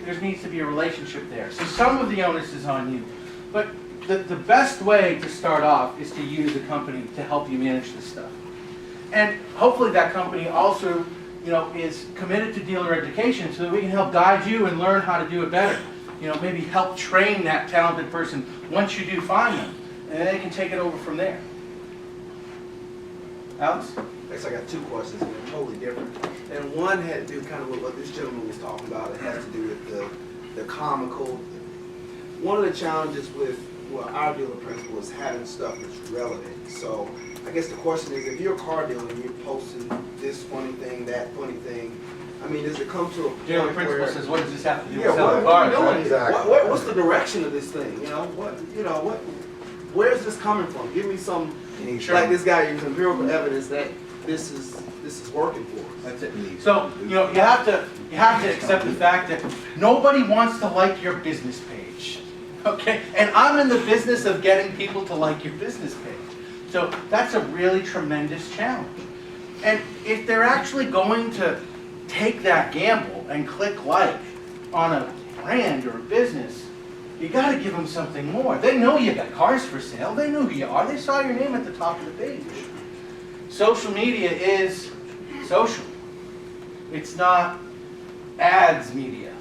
there needs to be a relationship there. So some of the onus is on you. But the best way to start off is to use a company to help you manage this stuff. And hopefully that company also, is committed to dealer education so that we can help guide you and learn how to do it better. Maybe help train that talented person once you do find them. And then they can take it over from there. Alex? Next, I got two questions, and they're totally different. And one had to do kind of with what this gentleman was talking about. It has to do with the comical. One of the challenges with our dealer principle is having stuff that's relevant. So I guess the question is, if you're a car dealer and you're posting this funny thing, that funny thing, I mean, does it come to a point Dealer principle where, says, what does this have to do with yeah, selling what are cars? you doing? Right? Exactly. What's the direction of this thing? Where's this coming from? Give me some, like this guy using empirical evidence that this is working for us. That's it. So, you have to accept the fact that nobody wants to like your business page. Okay? And I'm in the business of getting people to like your business page. So that's a really tremendous challenge. And if they're actually going to take that gamble and click like on a brand or a business, you got to give them something more. They know you got cars for sale. They know who you are. They saw your name at the top of the page. Social media is social. It's not ads media.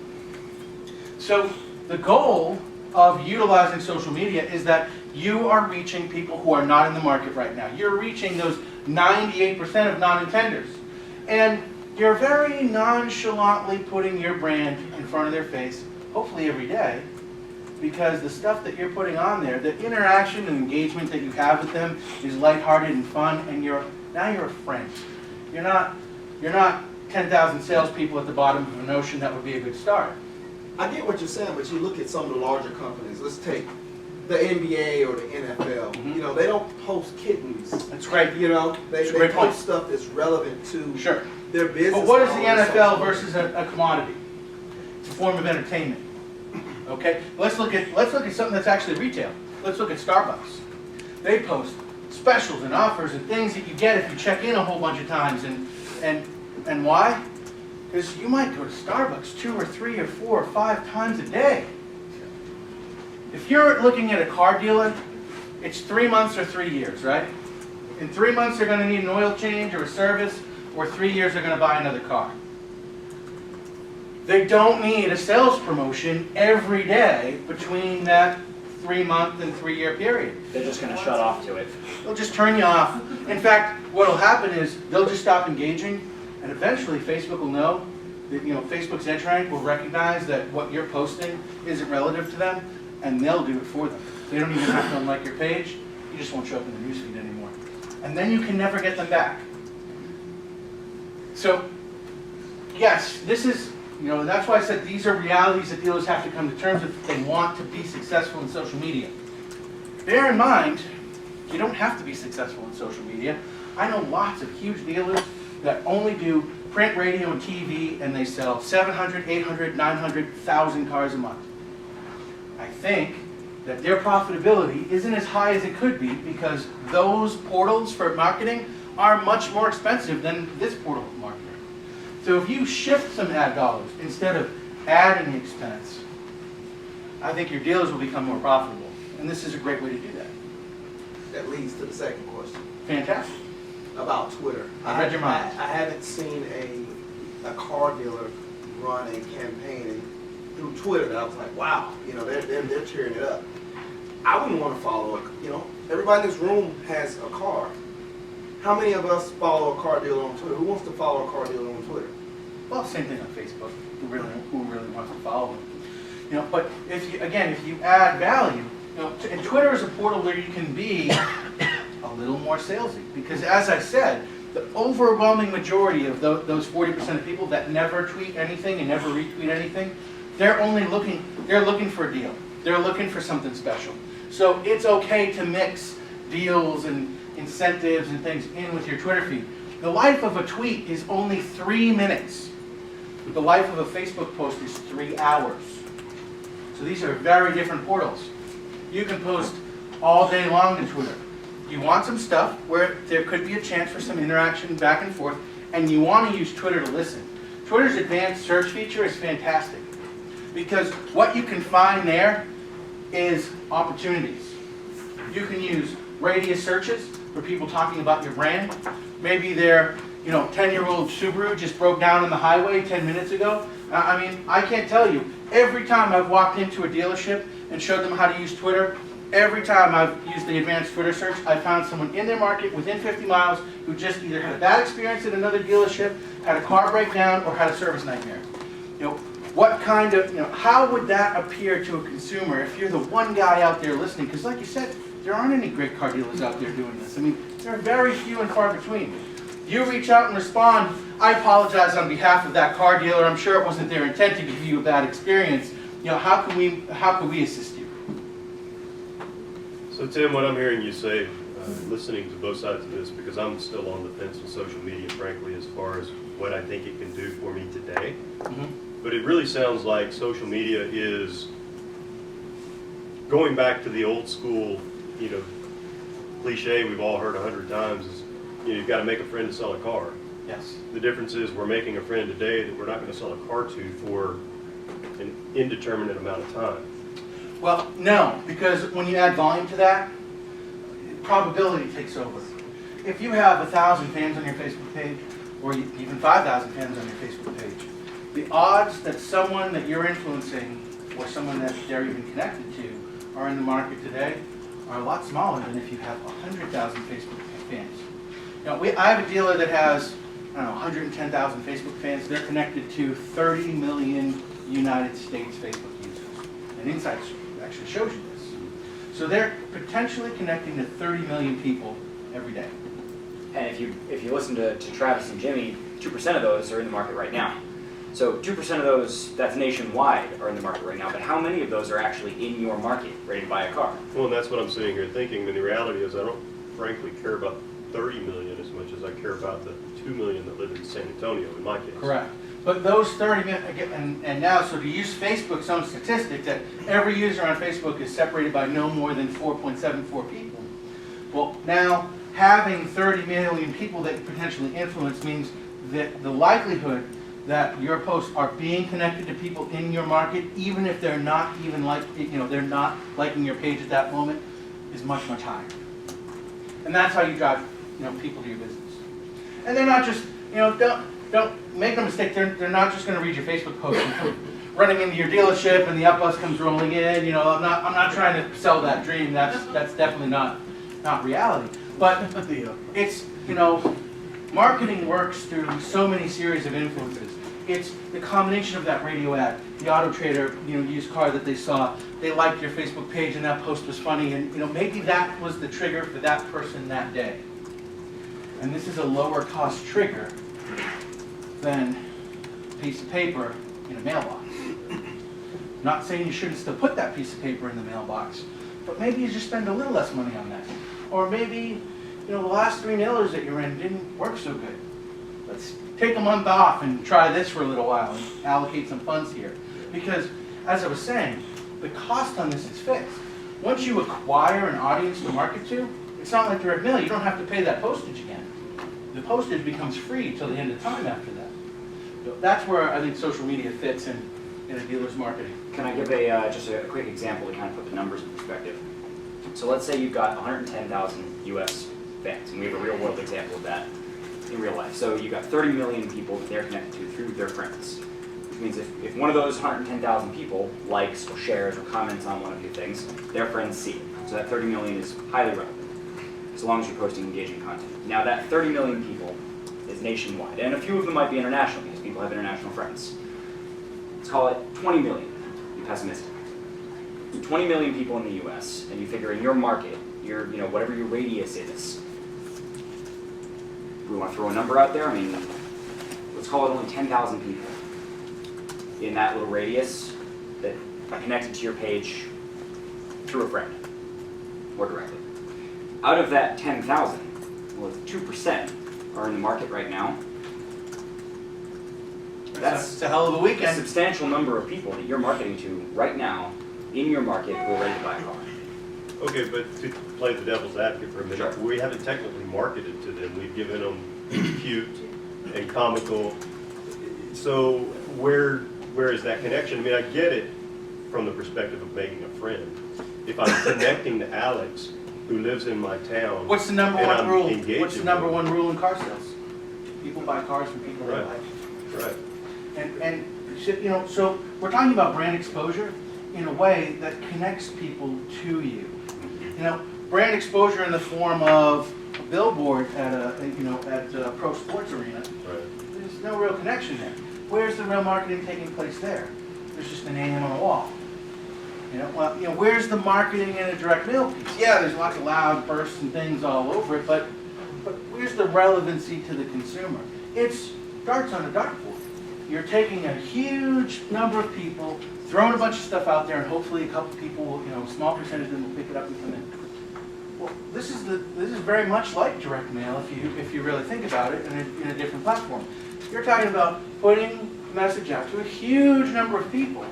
So the goal of utilizing social media is that you are reaching people who are not in the market right now. You're reaching those 98% of non-intenders. And you're very nonchalantly putting your brand in front of their face, hopefully every day, because the stuff that you're putting on there, the interaction and engagement that you have with them is lighthearted and fun, and now you're a friend. You're not 10,000 salespeople at the bottom of an ocean. That would be a good start. I get what you're saying, but you look at some of the larger companies. Let's take the NBA or the NFL. Mhm. They don't post kittens. That's great. They That's a great point. post stuff that's relevant to Sure. their business. But what is the model and NFL social versus a commodity? It's a form of entertainment. Okay? Let's look at something that's actually retail. Let's look at Starbucks. They post specials and offers and things that you get if you check in a whole bunch of times. And why? Because you might go to Starbucks 2 or 3 or 4 or 5 times a day. If you're looking at a car dealer, it's 3 months or 3 years, right? In 3 months they're going to need an oil change or a service, or 3 years they're going to buy another car. They don't need a sales promotion every day between that 3-month and 3-year period. They're just going to shut off to it. They'll just turn you off. In fact, what will happen is they'll just stop engaging, and eventually Facebook will know that, Facebook's edge rank will recognize that what you're posting isn't relative to them, and they'll do it for them. They don't even have to unlike your page. You just won't show up in the newsfeed anymore. And then you can never get them back. So, yes, this is, that's why I said these are realities that dealers have to come to terms with if they want to be successful in social media. Bear in mind, you don't have to be successful in social media. I know lots of huge dealers that only do print, radio, and TV, and they sell 700, 800, 900, 1,000 cars a month. I think that their profitability isn't as high as it could be because those portals for marketing are much more expensive than this portal for marketing. So if you shift some ad dollars instead of adding expense, I think your dealers will become more profitable. And this is a great way to do that. That leads to the second question Fantastic. about Twitter. I read your mind. I haven't seen a car dealer run a campaign through Twitter that I was like, wow, they're tearing it up. I wouldn't want to follow everybody in this room has a car. How many of us follow a car dealer on Twitter? Who wants to follow a car dealer on Twitter? Well, same thing on Facebook. Who really wants to follow them? But if you add value, and Twitter is a portal where you can be a little more salesy because, as I said, the overwhelming majority of those 40% of people that never tweet anything and never retweet anything, they're looking for a deal. They're looking for something special. So it's okay to mix deals and incentives and things in with your Twitter feed. The life of a tweet is only 3 minutes. The life of a Facebook post is 3 hours. So these are very different portals. You can post all day long to Twitter. you want some stuff where there could be a chance for some interaction back and forth, and you want to use Twitter to listen. Twitter's advanced search feature is fantastic because what you can find there is opportunities. You can use radius searches for people talking about your brand. Maybe their 10-year-old Subaru just broke down on the highway 10 minutes ago. I mean, I can't tell you. Every time I've walked into a dealership and showed them how to use Twitter, every time I've used the advanced Twitter search, I found someone in their market within 50 miles who just either had a bad experience at another dealership, had a car breakdown, or had a service nightmare. What kind of, how would that appear to a consumer if you're the one guy out there listening? Because like you said, there aren't any great car dealers out there doing this. I mean, they're very few and far between. You reach out and respond, I apologize on behalf of that car dealer. I'm sure it wasn't their intent to give you a bad experience. How can we assist you? So Tim, what I'm hearing you say, listening to both sides of this, because I'm still on the fence with social media, frankly, as far as what I think it can do for me today. Mm-hmm. But it really sounds like social media is going back to the old school, cliche we've all heard 100 times is, you've got to make a friend to sell a car. Yes. The difference is we're making a friend today that we're not going to sell a car to for an indeterminate amount of time. Well, no, because when you add volume to that, probability takes over. If you have 1,000 fans on your Facebook page, or even 5,000 fans on your Facebook page, the odds that someone that you're influencing, or someone that they're even connected to, are in the market today are a lot smaller than if you have 100,000 Facebook fans. I have a dealer that has, 110,000 Facebook fans. They're connected to 30 million United States Facebook users. And Insights actually shows you this. So they're potentially connecting to 30 million people every day. And if you listen to Travis and Jimmy, 2% of those are in the market right now. So 2% of those, that's nationwide, are in the market right now. But how many of those are actually in your market, ready to buy a car? Well, and that's what I'm sitting here thinking. And the reality is I don't frankly care about 30 million as much as I care about the 2 million that live in San Antonio, in my case. Correct. But those 30 million, and now, so to use Facebook's own statistic that every user on Facebook is separated by no more than 4.74 people. Well, now having 30 million people that you potentially influence means that the likelihood that your posts are being connected to people in your market, even if they're not even they're not liking your page at that moment, is much, much higher. And that's how you drive, people to your business. And they're not just, don't make no mistake, they're not just going to read your Facebook post and running into your dealership and the up bus comes rolling in. I'm not trying to sell that dream. That's definitely not reality. But it's, marketing works through so many series of influences. It's the combination of that radio ad, the Auto Trader, used car that they saw. They liked your Facebook page and that post was funny, and maybe that was the trigger for that person that day. And this is a lower cost trigger than a piece of paper in a mailbox. Not saying you shouldn't still put that piece of paper in the mailbox, but maybe you just spend a little less money on that. Or maybe, the last 3 mailers that you're in didn't work so good. Let's take a month off and try this for a little while and allocate some funds here. Because, as I was saying, the cost on this is fixed. Once you acquire an audience to market to, it's not like direct mail. You don't have to pay that postage again. The postage becomes free till the end of time after that. So that's where I think social media fits in a dealer's marketing. Can I give just a quick example to kind of put the numbers in perspective? So let's say you've got 110,000 US fans, and we have a real world example of that in real life. So you've got 30 million people that they're connected to through their friends. Which means if one of those 110,000 people likes or shares or comments on one of your things, their friends see it. So that 30 million is highly relevant, as long as you're posting engaging content. Now that 30 million people is nationwide, and a few of them might be international because people have international friends. Let's call it 20 million, be pessimistic. 20 million people in the US, and you figure in your market, whatever your radius is, we want to throw a number out there. I mean, let's call it only 10,000 people in that little radius that are connected to your page through a friend or directly. Out of that 10,000, well, if 2% are in the market right now, that's a hell of a weekend. A substantial number of people that you're marketing to right now in your market who are ready to buy a car. Okay, but to play the devil's advocate for a minute, Sure. we haven't technically marketed to them. We've given them cute and comical. So where is that connection? I mean, I get it from the perspective of making a friend. If I'm connecting to Alex, who lives in my town, What's the number and one I'm rule? engaging What's the number with one rule in car sales? People buy cars from people they Right. like. Right. And you know, so we're talking about brand exposure in a way that connects people to you. You know, brand exposure in the form of a billboard at a pro sports arena. Right. There's no real connection there. Where's the real marketing taking place there? There's just a name on a wall. You know, well, you know, where's the marketing in a direct mail piece? Yeah, there's lots of loud bursts and things all over it, but where's the relevancy to the consumer? It's darts on a dartboard. You're taking a huge number of people, throwing a bunch of stuff out there, and hopefully a couple people will, you know, a small percentage of them will pick it up and come in. Well, this is very much like direct mail if you really think about it in a different platform. You're talking about putting a message out to a huge number of people,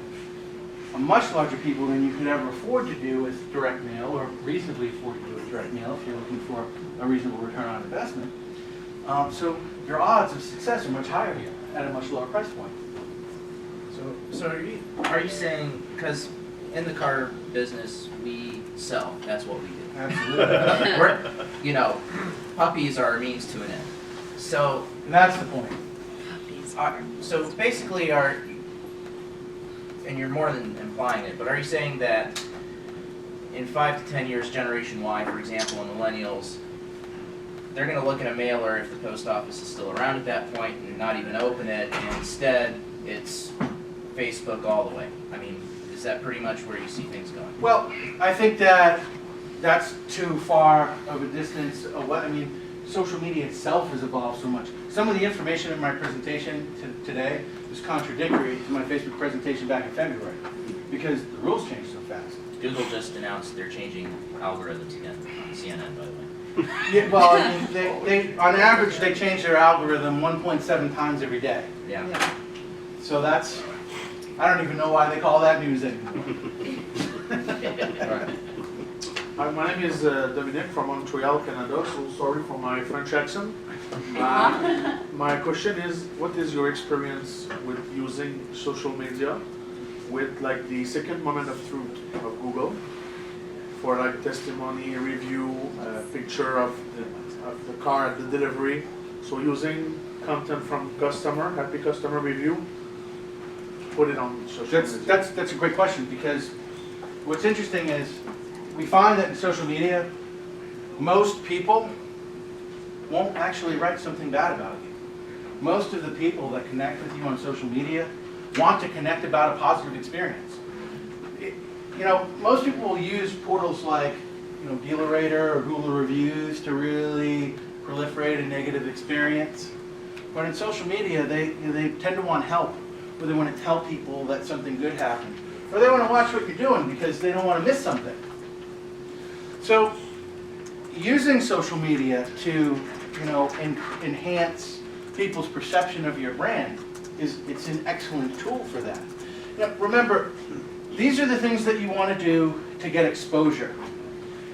a much larger people than you could ever afford to do with direct mail, or reasonably afford to do with direct mail if you're looking for a reasonable return on investment. So your odds of success are much higher here at a much lower price point. So are you saying, because in the car business, we sell, that's what we do. Absolutely. We're, you know, puppies are a means to an end. So, And that's the point. so basically and you're more than implying it, but are you saying that in 5 to 10 years, Generation Y, for example, and millennials, they're going to look at a mailer if the post office is still around at that point and not even open it, and instead it's Facebook all the way? I mean, is that pretty much where you see things going? Well, I think that that's too far of a distance away. I mean, social media itself has evolved so much. Some of the information in my presentation today is contradictory to my Facebook presentation back in February because the rules change so fast. Google just announced they're changing algorithms again on CNN, by the way. Yeah, well, I mean, they on average they change their algorithm 1.7 times every day. Yeah. So that's, I don't even know why they call that news anymore. Hi, my name is Dominic from Montreal, Canada, so sorry for my French accent. My question is, what is your experience with using social media with like the second moment of truth of Google for like testimony, review, picture of the car at the delivery? So using content from customer, happy customer review, put it on social media. That's a great question because what's interesting is we find that in social media, most people won't actually write something bad about you. Most of the people that connect with you on social media want to connect about a positive experience. You know, most people will use portals like, you know, DealerRater or Google Reviews to really proliferate a negative experience. But in social media, they tend to want help, or they want to tell people that something good happened, or they want to watch what you're doing because they don't want to miss something. So, using social media to, you know, enhance people's perception of your brand it's an excellent tool for that. Now, remember, these are the things that you want to do to get exposure.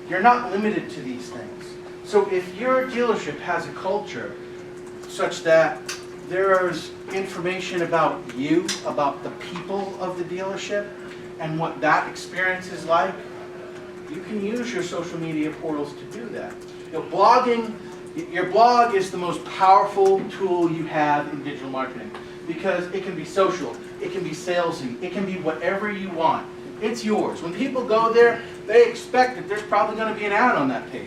You're not limited to these things. So if your dealership has a culture such that there's information about you, about the people of the dealership, and what that experience is like, you can use your social media portals to do that. You know, blogging, your blog is the most powerful tool you have in digital marketing because it can be social, it can be salesy, it can be whatever you want. It's yours. When people go there, they expect that there's probably going to be an ad on that page.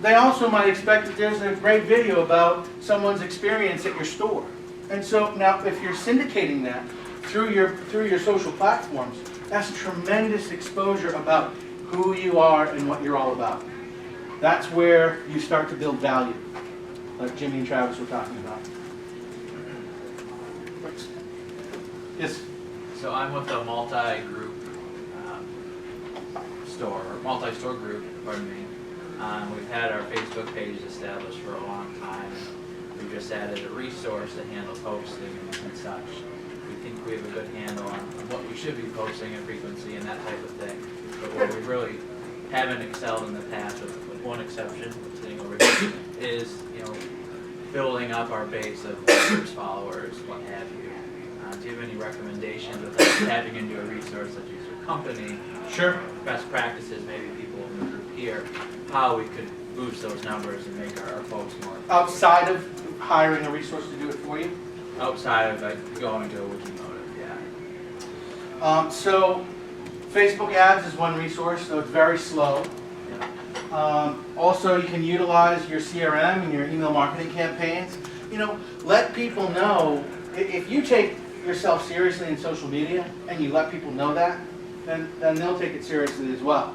They also might expect that there's a great video about someone's experience at your store. And so now if you're syndicating that through your social platforms, that's tremendous exposure about who you are and what you're all about. That's where you start to build value, like Jimmy and Travis were talking about. Yes? So I'm with a multi-group multi-store group, pardon me. We've had our Facebook page established for a long time. We've just added a resource to handle posting and such. We think we have a good handle on what we should be posting and frequency and that type of thing. But what we really haven't excelled in the past, with one exception, sitting over here, is, building up our base of viewers, followers, what have you. Do you have any recommendations of tapping into a resource such as your company? Sure. Best practices, maybe people in the group here, how we could boost those numbers and make our folks more. Outside of hiring a resource to do it for you? Outside of going to a Wikimotive, yeah. So Facebook ads is one resource, so it's very slow. Also, you can utilize your CRM and your email marketing campaigns. Let people know, if you take yourself seriously in social media and you let people know that, then they'll take it seriously as well.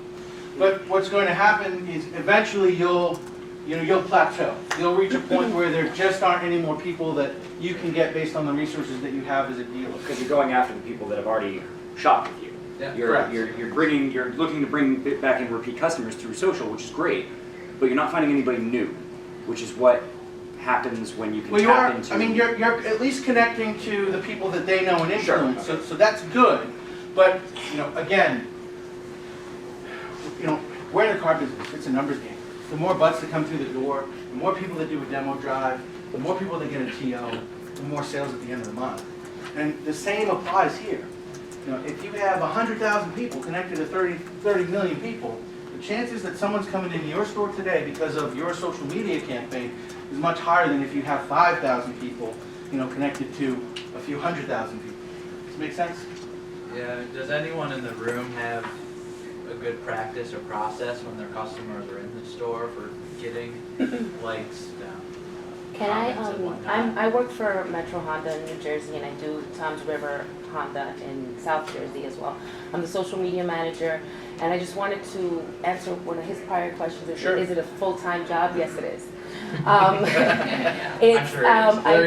But what's going to happen is eventually you'll plateau. You'll reach a point where there just aren't any more people that you can get based on the resources that you have as a dealer. Because you're going after the people that have already shopped with you. Yeah, You're looking to bring back in repeat customers through social, which is great, but you're not finding anybody new, which is what happens when you can tap into. I mean, you're at least connecting to the people that they know and influence, so that's good. But again, we're in the car business. It's a numbers game. The more butts that come through the door, the more people that do a demo drive, the more people that get a TO, the more sales at the end of the month. And the same applies here. If you have 100,000 people connected to 30 million people, the chances that someone's coming into your store today because of your social media campaign is much higher than if you have 5,000 people, connected to a few 100,000 people. Does it make sense? Yeah, does anyone in the room have a good practice or process when their customers are in the store for getting likes, Can I, comments and whatnot? I work for Metro Honda in New Jersey, and I do Tom's River Honda in South Jersey as well. I'm the social media manager, and I just wanted to answer one of his prior questions. Sure. Is it a full-time job? Yes, it is. I'm sure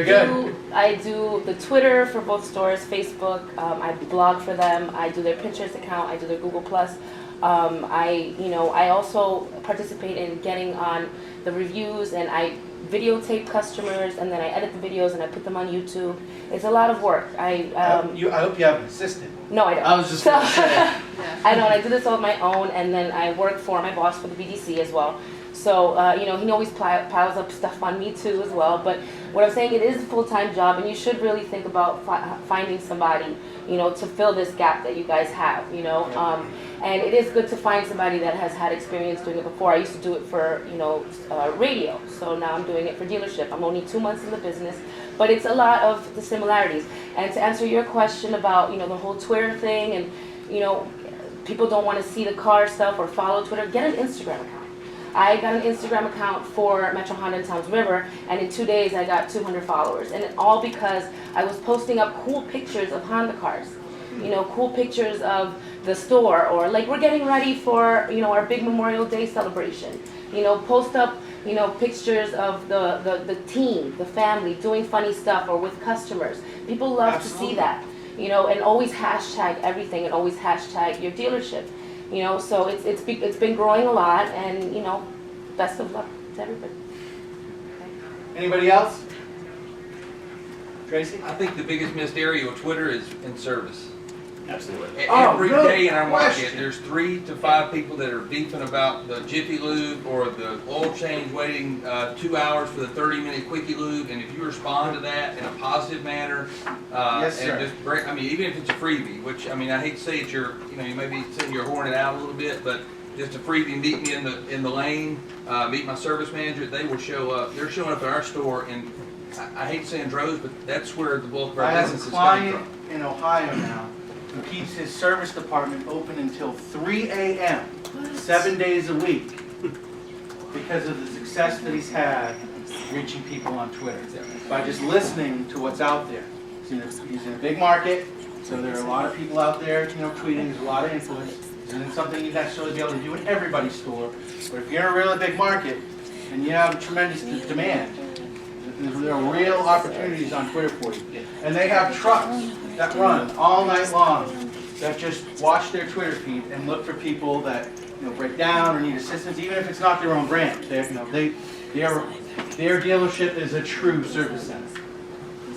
it is. I do the Twitter for both stores, Facebook. I blog for them. I do their Pinterest account. I do their Google Plus. I also participate in getting on the reviews, and I videotape customers, and then I edit the videos and I put them on YouTube. It's a lot of work. I hope you have an assistant. No, I don't. I was just going to say. I don't. I do this all on my own, and then I work for my boss for the BDC as well. So, he always piles up stuff on me too as well. But what I'm saying, it is a full-time job, and you should really think about finding somebody, to fill this gap that you guys have, And it is good to find somebody that has had experience doing it before. I used to do it for, radio. So now I'm doing it for dealership. I'm only 2 months in the business, but it's a lot of the similarities. And to answer your question about, the whole Twitter thing and, people don't want to see the car stuff or follow Twitter, get an Instagram account. I got an Instagram account for Metro Honda in Towns River, and in 2 days I got 200 followers. And it all because I was posting up cool pictures of Honda cars. Cool pictures of the store, or like we're getting ready for, our big Memorial Day celebration. Post up, pictures of the team, the family, doing funny stuff or with customers. People love Absolutely. to see that, and always hashtag everything and always hashtag your dealership. So it's been growing a lot, and best of luck to everybody. Anybody else? Tracy? I think the biggest missed area with Twitter is in service. Absolutely. Every no day in our market, question. there's 3 to 5 people that are beefing about the Jiffy Lube or the oil change, waiting 2 hours for the 30-minute Quickie Lube. And if you respond to that in a positive manner, Yes, sir. and just break, even if it's a freebie, which I hate to say it's you may be saying you're horning it out a little bit, but just a freebie, meet me in the lane, meet my service manager. They will show up. They're showing up at our store, and I hate to say in droves, but that's where the bulk of our I have business a is coming client from. in Ohio now who keeps his service department open until 3 a.m. 7 days a week because of the success that he's had reaching people on Twitter by just listening to what's out there. He's in a big market, so there are a lot of people out there, tweeting. There's a lot of influence. This isn't something you necessarily be able to do in everybody's store, but if you're in a really big market and you have tremendous demand, there are real opportunities on Twitter for you. And they have trucks that run all night long that just watch their Twitter feed and look for people that break down or need assistance, even if it's not their own brand. Their dealership is a true service center.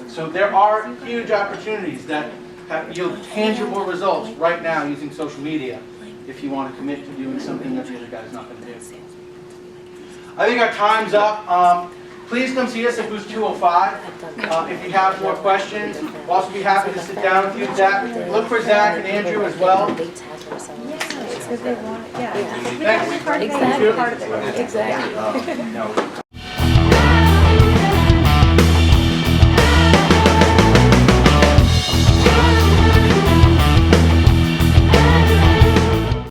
So there are huge opportunities that yield tangible results right now using social media if you want to commit to doing something that the other guy's not going to do. I think our time's up. Please come see us at booth 205 if you have more questions. We'll also be happy to sit down with you. Zach, look for Zach and Andrew as well. Because they want, yeah. Thanks. Part of it. Exactly. No.